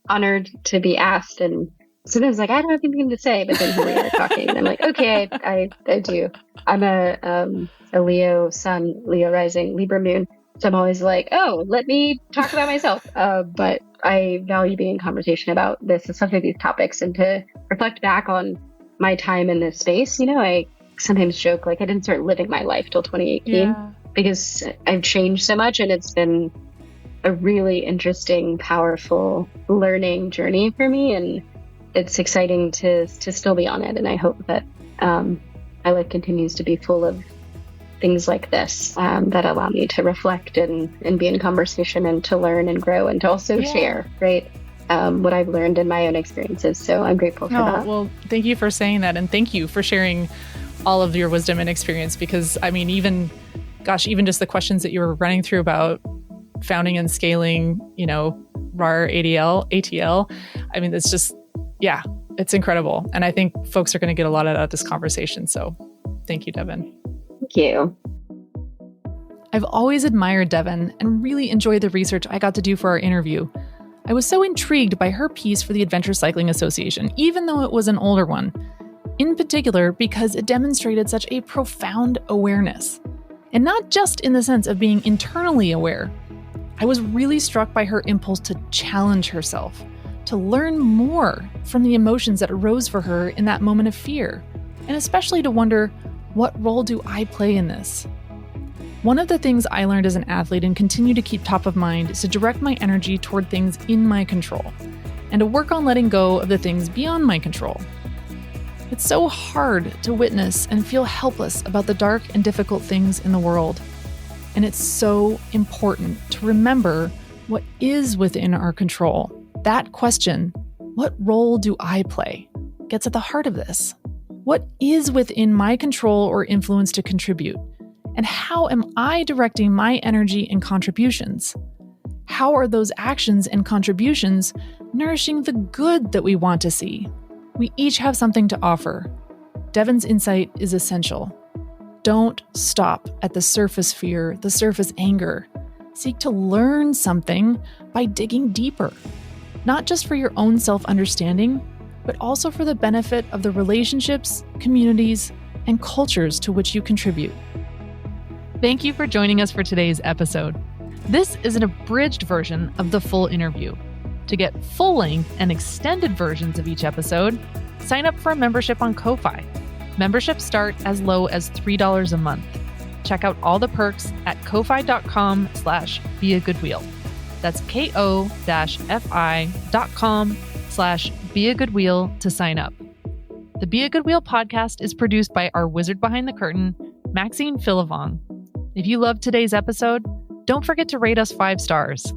honored to be asked. And sometimes I don't have anything to say, but then here we are talking. And I'm like, okay, I do. I'm a Leo sun, Leo rising, Libra moon. So I'm always like, oh, let me talk about myself. But I value being in conversation about this, especially these topics, and to reflect back on my time in this space. I sometimes joke, like, I didn't start living my life till 2018 because I've changed so much, and it's been a really interesting, powerful learning journey for me. And it's exciting to still be on it. And I hope that my life continues to be full of things like this that allow me to reflect and be in conversation and to learn and grow and to also share, right? What I've learned in my own experiences. So I'm grateful for that. Well, thank you for saying that. And thank you for sharing all of your wisdom and experience, because I mean, even just the questions that you were running through about founding and scaling, RAR ATL. I mean, it's just, it's incredible. And I think folks are going to get a lot out of this conversation. So thank you, Devin. Thank you. I've always admired Devin and really enjoyed the research I got to do for our interview. I was so intrigued by her piece for the Adventure Cycling Association, even though it was an older one, in particular because it demonstrated such a profound awareness. And not just in the sense of being internally aware. I was really struck by her impulse to challenge herself, to learn more from the emotions that arose for her in that moment of fear, and especially to wonder, what role do I play in this? One of the things I learned as an athlete and continue to keep top of mind is to direct my energy toward things in my control, and to work on letting go of the things beyond my control. It's so hard to witness and feel helpless about the dark and difficult things in the world. And it's so important to remember what is within our control. That question, what role do I play, gets at the heart of this. What is within my control or influence to contribute? And how am I directing my energy and contributions? How are those actions and contributions nourishing the good that we want to see? We each have something to offer. Devin's insight is essential. Don't stop at the surface fear, the surface anger. Seek to learn something by digging deeper, not just for your own self-understanding, but also for the benefit of the relationships, communities, and cultures to which you contribute. Thank you for joining us for today's episode. This is an abridged version of the full interview. To get full-length and extended versions of each episode, sign up for a membership on Ko-Fi. Memberships start as low as $3 a month. Check out all the perks at kofi.com/beagoodwheel. That's ko-fi.com/beagoodwheel to sign up. The Be a Good Wheel podcast is produced by our wizard behind the curtain, Maxine Philivong. If you loved today's episode, don't forget to rate us 5 stars.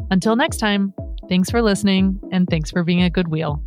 Until next time, thanks for listening and thanks for being a good wheel.